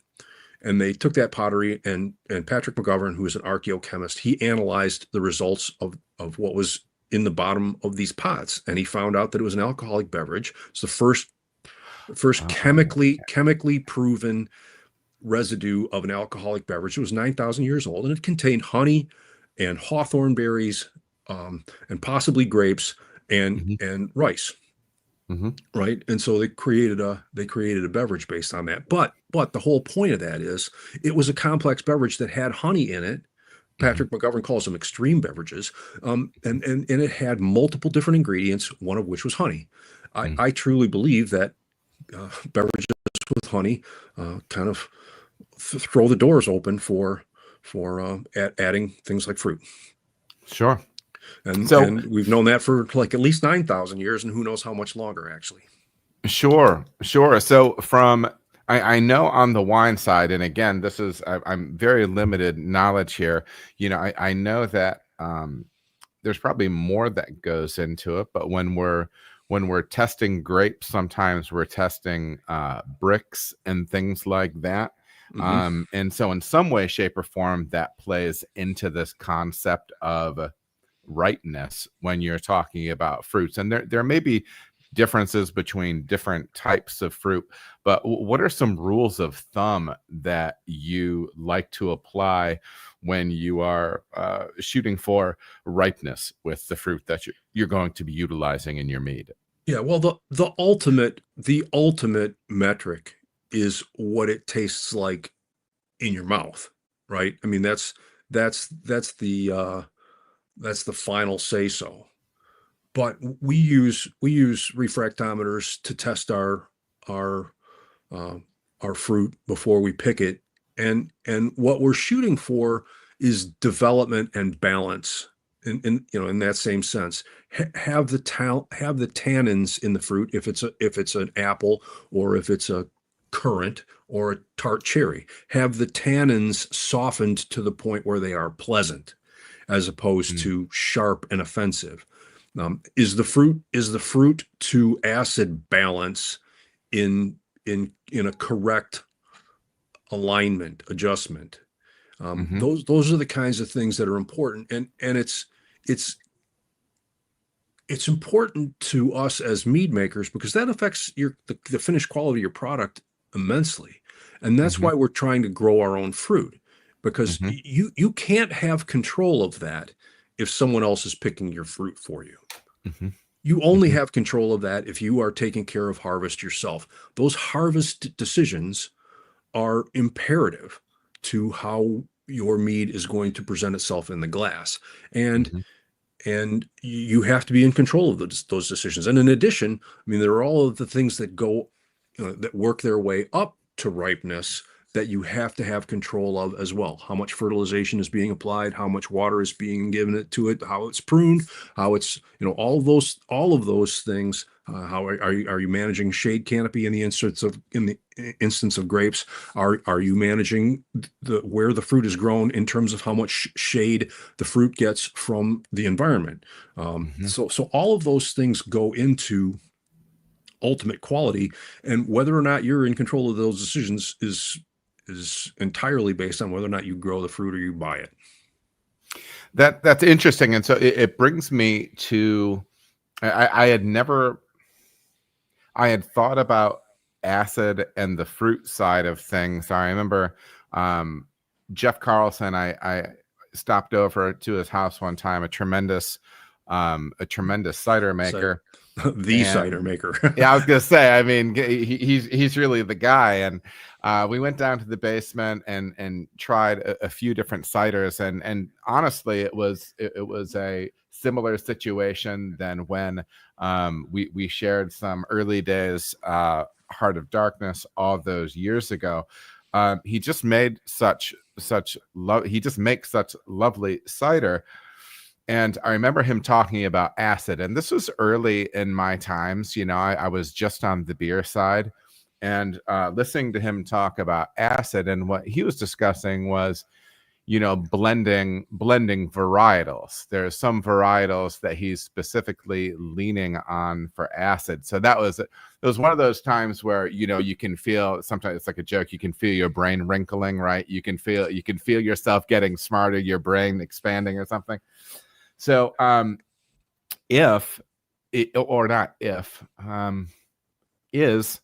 And they took that pottery, and Patrick McGovern, who is an archaeochemist, he analyzed the results of what was in the bottom of these pots, and he found out that it was an alcoholic beverage. It's the first Oh, chemically proven residue of an alcoholic beverage. It was 9,000 years old, and it contained honey and hawthorn berries, and possibly grapes and mm-hmm. rice. Mm-hmm. Right. And so they created a beverage based on that. But the whole point of that is it was a complex beverage that had honey in it. Mm-hmm. Patrick McGovern calls them extreme beverages. And it had multiple different ingredients, one of which was honey. Mm-hmm. I truly believe that beverages with honey kind of throw the doors open for adding things like fruit. Sure. And So we've known that for like at least 9,000 years, and who knows how much longer, actually. sure, sure. So from I know on the wine side, and again, this is I'm very limited knowledge here. I know that there's probably more that goes into it, but when we're testing grapes, sometimes we're testing bricks and things like that. Mm-hmm. And so in some way, shape, or form, that plays into this concept of rightness when you're talking about fruits. And there may be differences between different types of fruit, but what are some rules of thumb that you like to apply when you are shooting for ripeness with the fruit that you're going to be utilizing in your mead? Yeah, well, the ultimate metric is what it tastes like in your mouth, right? I mean, that's the final say so. But we use refractometers to test our uh, our fruit before we pick it, and what we're shooting for is development and balance. In that same sense, have the tannins in the fruit, if it's an apple, or if it's a currant or a tart cherry. Have the tannins softened to the point where they are pleasant, as opposed Mm, to sharp and offensive. Is the fruit to acid balance in a correct alignment adjustment? mhm, Those are the kinds of things that are important, and it's important to us as mead makers, because that affects the finished quality of your product immensely. And that's mhm, why we're trying to grow our own fruit, because mhm, you can't have control of that if someone else is picking your fruit for you. mhm. You only Mhm. have control of that if you are taking care of harvest yourself. Those harvest decisions are imperative to how your mead is going to present itself in the glass. And Mhm. you have to be in control of those decisions. And in addition, I mean, there are all of the things that go, that work their way up to ripeness that you have to have control of as well. How much fertilization is being applied, how much water is being given to it, how it's pruned, how it's, all of those things. How are you managing shade canopy in the instance of grapes? Are you managing where the fruit is grown in terms of how much shade the fruit gets from the environment? Mhm. So all of those things go into ultimate quality, and whether or not you're in control of those decisions is entirely based on whether or not you grow the fruit or you buy it. That's interesting, and so it brings me to I had never I had thought about acid and the fruit side of things. I remember um, Jeff Carlson. I stopped over to his house one time. A tremendous cider Cider, maker, the and cider maker. yeah, I was gonna say. I mean, he's really the guy. And we went down to the basement and tried a few different ciders. And honestly, it was a similar situation than when we shared some early days Heart of Darkness all those years ago. He just made such love. He just makes such lovely cider. And I remember him talking about acid, and this was early in my times. I was just on the beer side, and listening to him talk about acid, and what he was discussing was, blending varietals. There's some varietals that he's specifically leaning on for acid. So it was one of those times where you can feel, sometimes it's like a joke, you can feel your brain wrinkling, right? You can feel yourself getting smarter, your brain expanding or something. So, if it, or not if, is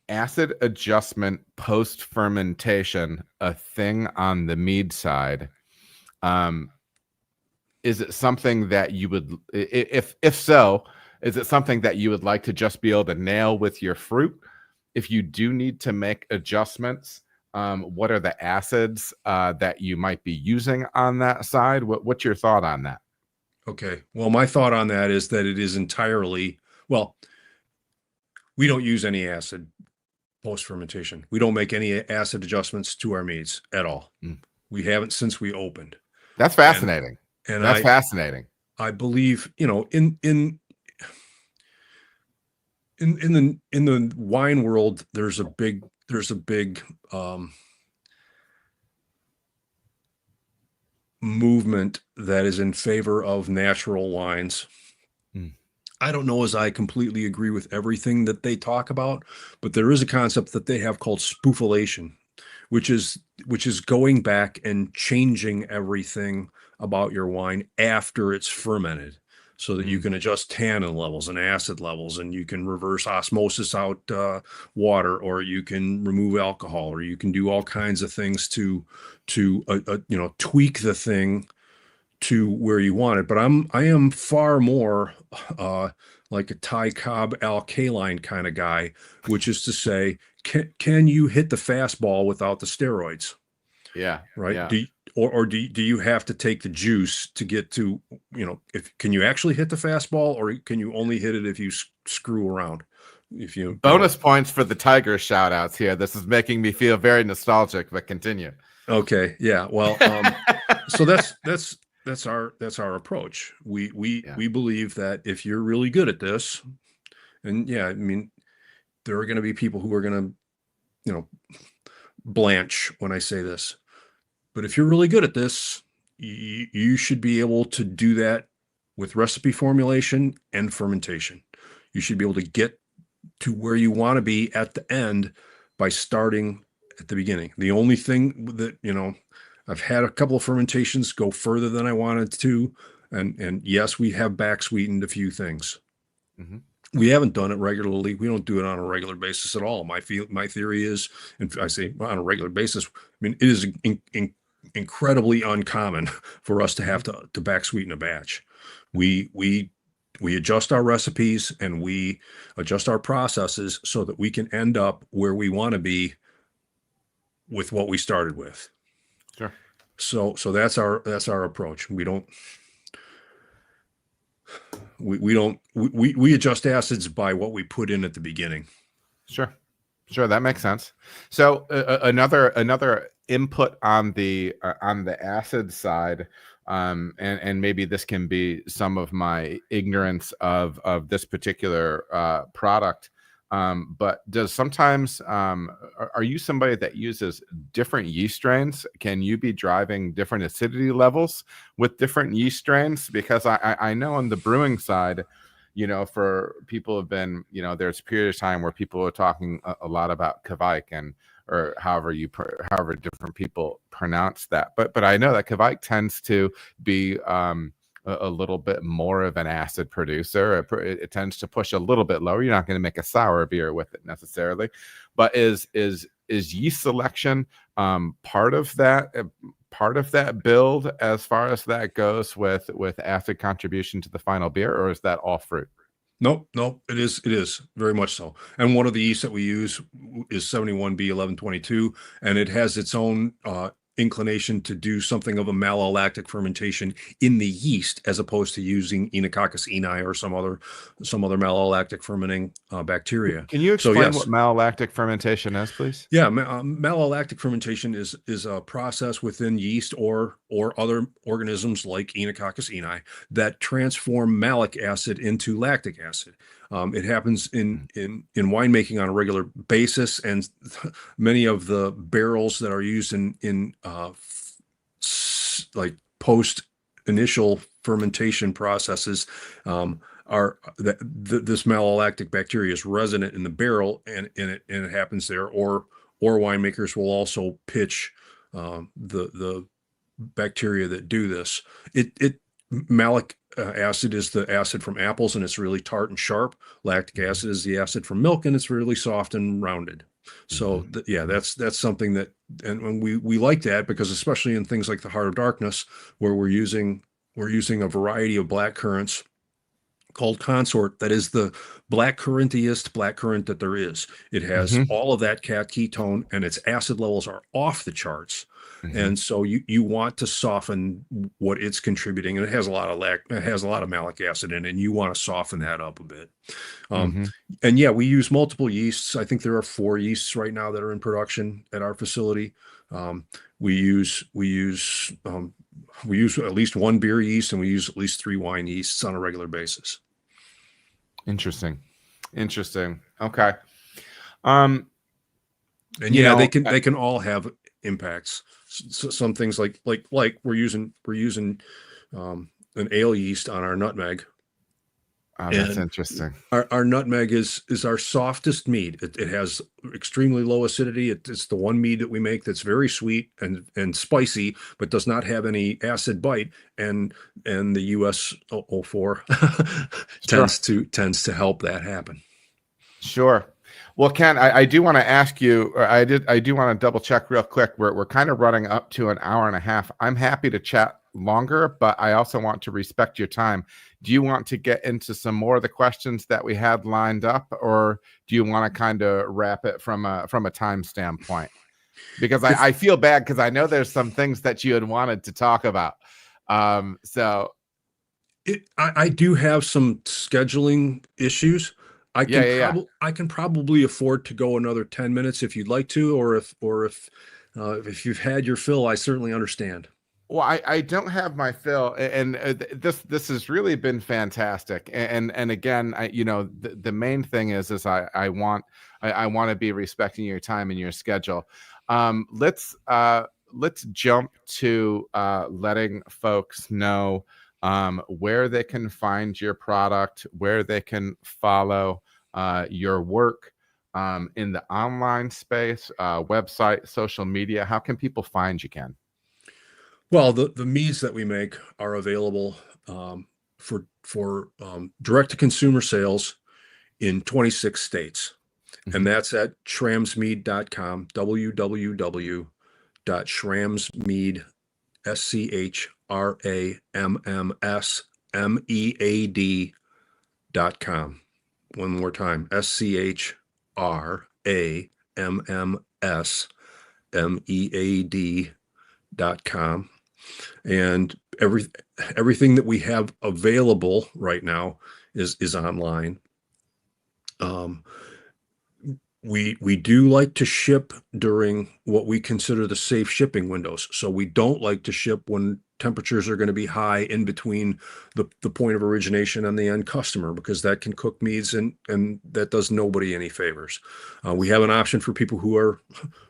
acid adjustment post fermentation a thing on the mead side? Um, is it something that you would, if so, is it something that you would like to just be able to nail with your fruit? If you do need to make adjustments, what are the acids that you might be using on that side? What's your thought on that? Okay. Well, my thought on that is that it is entirely, well, we don't use any acid post fermentation. We don't make any acid adjustments to our meads at all. Mm. We haven't since we opened. That's And fascinating. and That's I fascinating. I believe, in the wine world, there's a big movement that is in favor of natural wines. Mm. I don't know as I completely agree with everything that they talk about, but there is a concept that they have called spoofulation, which is going back and changing everything about your wine after it's fermented, so that you Mm. can adjust tannin levels and acid levels, and you can reverse osmosis out water, or you can remove alcohol, or you can do all kinds of things to tweak the thing to where you want it. But I am far more like a Ty Cobb alkaline kind of guy, which is to say, can you hit the fastball without the steroids? Yeah. Right? Yeah. Do you have to take the juice to get to, if can you actually hit the fastball, or can you only hit it if you screw around? If Bonus points for the Tiger shout outs here. This is making me feel very nostalgic, but continue. Okay, yeah. Well, so that's our approach. Yeah. We believe that if you're really good at this, and yeah, I mean, there are going to be people who are going to, blanch when I say this, but if you're really good at this, you should be able to do that with recipe formulation and fermentation. You should be able to get to where you want to be at the end by starting at the beginning. The only thing that, I've had a couple of fermentations go further than I wanted to. And yes, we have back sweetened a few things. Mhm. We haven't done it regularly. We don't do it on a regular basis at all. My theory is, and I say on a regular basis, I mean, it is incredibly uncommon for us to have Mhm. to back sweeten a batch. Mhm. We We adjust our recipes and we adjust our processes so that we can end up where we want to be with what we started with. Sure. So that's our approach. We adjust acids by what we put in at the beginning. Sure. Sure, that makes sense. So another input on the acid side, and maybe this can be some of my ignorance of this particular product. But does sometimes are you somebody that uses different yeast strains? Can you be driving different acidity levels with different yeast strains? Because I know on the brewing side, for people who have been, there's a period of time where people are talking a lot about Kvike or however different people pronounce that. But I know that Kvike tends to be a little bit more of an acid producer. It tends to push a little bit lower. You're not going to make a sour beer with it necessarily, but is yeast selection part of that build as far as that goes with acid contribution to the final beer, or is that all fruit? Nope, it is very much so. And one of the yeasts that we use is 71B1122, and it has its own inclination to do something of a malolactic fermentation in the yeast, as opposed to using Enococcus eni or some other malolactic fermenting bacteria. Can you explain yes. what malolactic fermentation is, please? Yeah, malolactic fermentation is a process within yeast or other organisms like Enococcus eni that transform malic acid into lactic acid. It happens in winemaking on a regular basis, and many of the barrels that are used in like post initial fermentation processes are this malolactic bacteria is resident in the barrel, and it happens there. Or winemakers will also pitch the bacteria that do this. Malic acid is the acid from apples, and it's really tart and sharp. Lactic acid is the acid from milk, and it's really soft and rounded. So that's something that, and we like that, because especially in things like the Heart of Darkness, where we're using a variety of black currants called Consort, that is the black currantiest black currant that there is. It has all of that cat ketone, and its acid levels are off the charts. And so you want to soften what it's contributing, and it has a lot of malic acid in it, and you want to soften that up a bit. And yeah, we use multiple yeasts. I think there are 4 yeasts right now that are in production at our facility. We use at least 1 beer yeast, and we use at least 3 wine yeasts on a regular basis. Interesting. Okay. And yeah, they can all have impacts. So some things like we're using an ale yeast on our nutmeg. Oh, that's interesting. Our nutmeg is our softest mead. It has extremely low acidity. It's the one mead that we make that's very sweet and spicy, but does not have any acid bite. And the US 04 tends to help that happen. Sure. Well, Ken, I do want to ask you, or I do want to double check real quick. We're kind of running up to an hour and a half. I'm happy to chat longer, but I also want to respect your time. Do you want to get into some more of the questions that we had lined up, or do you want to kind of wrap it from a time standpoint? Because I feel bad, because I know there's some things that you had wanted to talk about. So I do have some scheduling issues. I can probably afford to go another 10 minutes if you'd like to, or if you've had your fill, I certainly understand. Well, I don't have my fill, and this has really been fantastic. And again, the main thing is I want to be respecting your time and your schedule. Let's jump to letting folks know where they can find your product, where they can follow your work in the online space, website, social media. How can people find you, Ken? Well, the meads that we make are available for direct to consumer sales in 26 states. And that's at schrammsmead.com, www.schrammsmead, SCHRAMMSMEAD.com. One more time, schrammsmead.com. And everything that we have available right now is online. We do like to ship during what we consider the safe shipping windows. So we don't like to ship when temperatures are going to be high in between the point of origination and the end customer, because that can cook meads and that does nobody any favors. We have an option for people who are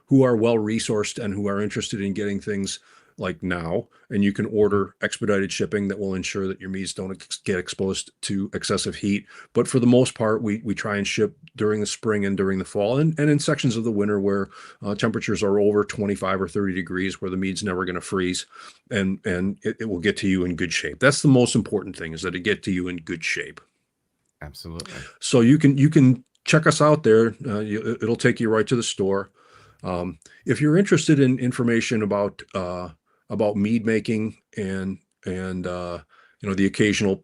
well resourced and who are interested in getting things like now, and you can order expedited shipping that will ensure that your meads don't get exposed to excessive heat. But for the most part, we try and ship during the spring and during the fall, and in sections of the winter where temperatures are over 25 or 30 degrees, where the mead's never going to freeze, and it will get to you in good shape. That's the most important thing, is that it get to you in good shape. Absolutely. So you can check us out there. It'll take you right to the store. If you're interested in information about mead making and the occasional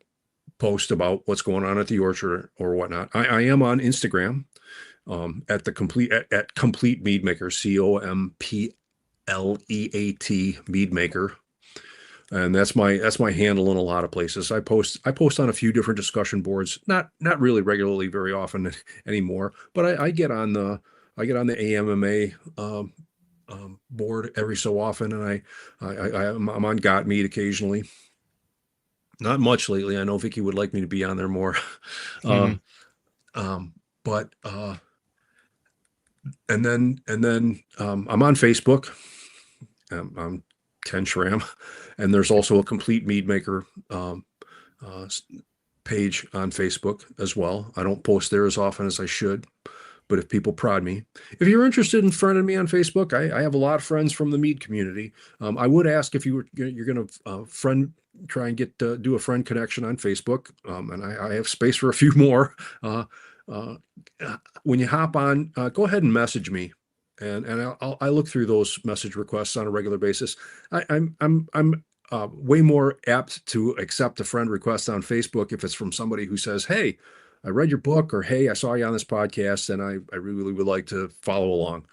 post about what's going on at the orchard or whatnot, I am on Instagram at Compleat Meadmaker, COMPLEAT Meadmaker. And that's my handle in a lot of places. I post on a few different discussion boards, not really regularly, very often anymore, but I get on the AMMA board every so often, and I'm on Got Mead occasionally. Not much lately. I know Vicky would like me to be on there more. Mhm. But and then I'm on Facebook. I'm Ken Schramm, and there's also a Compleat Meadmaker page on Facebook as well. I don't post there as often as I should, but if people prod me, if you're interested in friending me on Facebook, I have a lot of friends from the mead community. I would ask if you're going to try and do a friend connection on Facebook, and I have space for a few more. When you hop on, go ahead and message me, and I look through those message requests on a regular basis. I'm way more apt to accept a friend request on Facebook if it's from somebody who says, "Hey, I read your book," or "Hey, I saw you on this podcast, and I really would like to follow along."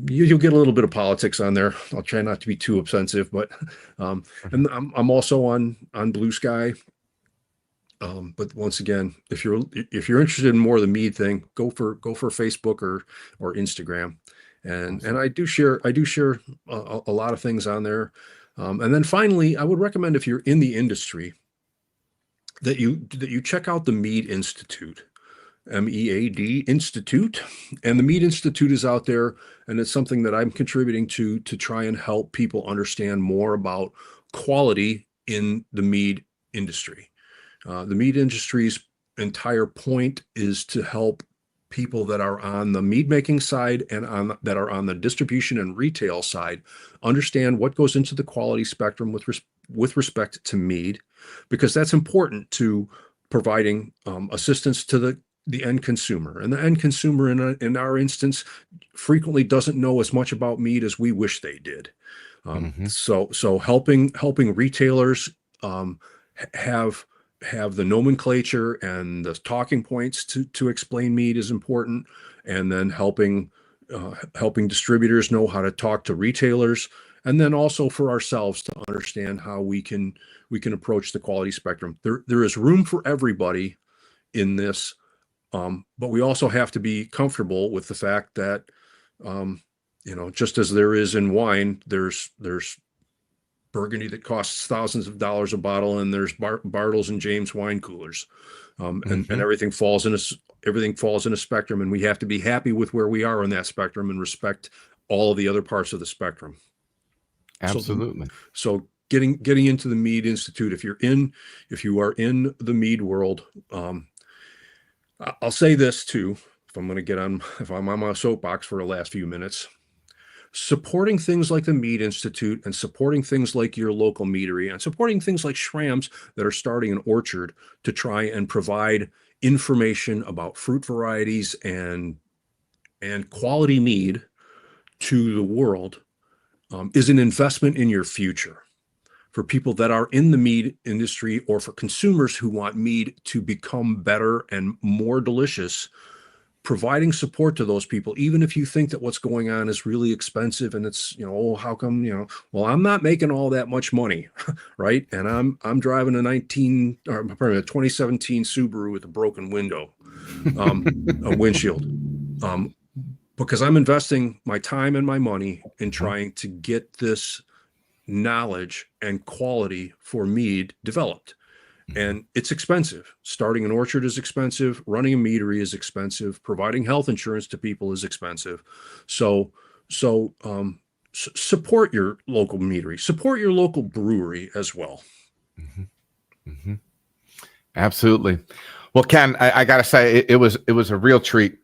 You'll get a little bit of politics on there. I'll try not to be too offensive, but and I'm also on Blue Sky. But once again, if you're interested in more of the mead thing, go for Facebook or Instagram, and Awesome. I do share a lot of things on there. And then finally, I would recommend, if you're in the industry, that you check out the Mead Institute, MEAD Institute, and the Mead Institute is out there, and it's something that I'm contributing to try and help people understand more about quality in the mead industry. The mead industry's entire point is to help people that are on the mead making side and that are on the distribution and retail side understand what goes into the quality spectrum with respect to mead, because that's important to providing assistance to the end consumer. And the end consumer in our instance frequently doesn't know as much about mead as we wish they did. So helping retailers have the nomenclature and the talking points to explain mead is important, and then helping distributors know how to talk to retailers, and then also for ourselves to understand how we can approach the quality spectrum. There is room for everybody in this, but we also have to be comfortable with the fact that just as there is in wine, there's Burgundy that costs thousands of dollars a bottle, and there's Bartles and James wine coolers, and everything falls in a spectrum, and we have to be happy with where we are on that spectrum and respect all of the other parts of the spectrum. Absolutely. So getting into the Mead Institute, if you are in the mead world, I'll say this too, if I'm on my soapbox for the last few minutes. Supporting things like the Mead Institute, and supporting things like your local meadery, and supporting things like Schramm's that are starting an orchard to try and provide information about fruit varieties and quality mead to the world, is an investment in your future. for people that are in the mead industry, or for consumers who want mead to become better and more delicious, providing support to those people, even if you think that what's going on is really expensive and it's, oh, how come, well, I'm not making all that much money, right? And I'm driving a 2017 Subaru with a broken window, a windshield, because I'm investing my time and my money in trying to get this knowledge and quality for mead developed. And it's expensive. Starting an orchard is expensive. Running a meadery is expensive. Providing health insurance to people is expensive. So support your local meadery. Support your local brewery as well. Absolutely. Well, Ken, I got to say, it was a real treat.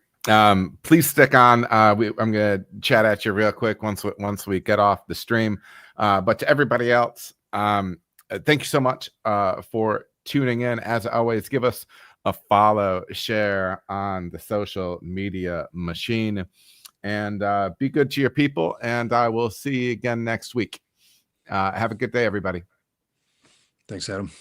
Please stick on. I'm going to chat at you real quick once we get off the stream. But to everybody else, thank you so much for tuning in. As always, give us a follow, share on the social media machine, and be good to your people. And I will see you again next week. Have a good day, everybody. Thanks, Adam.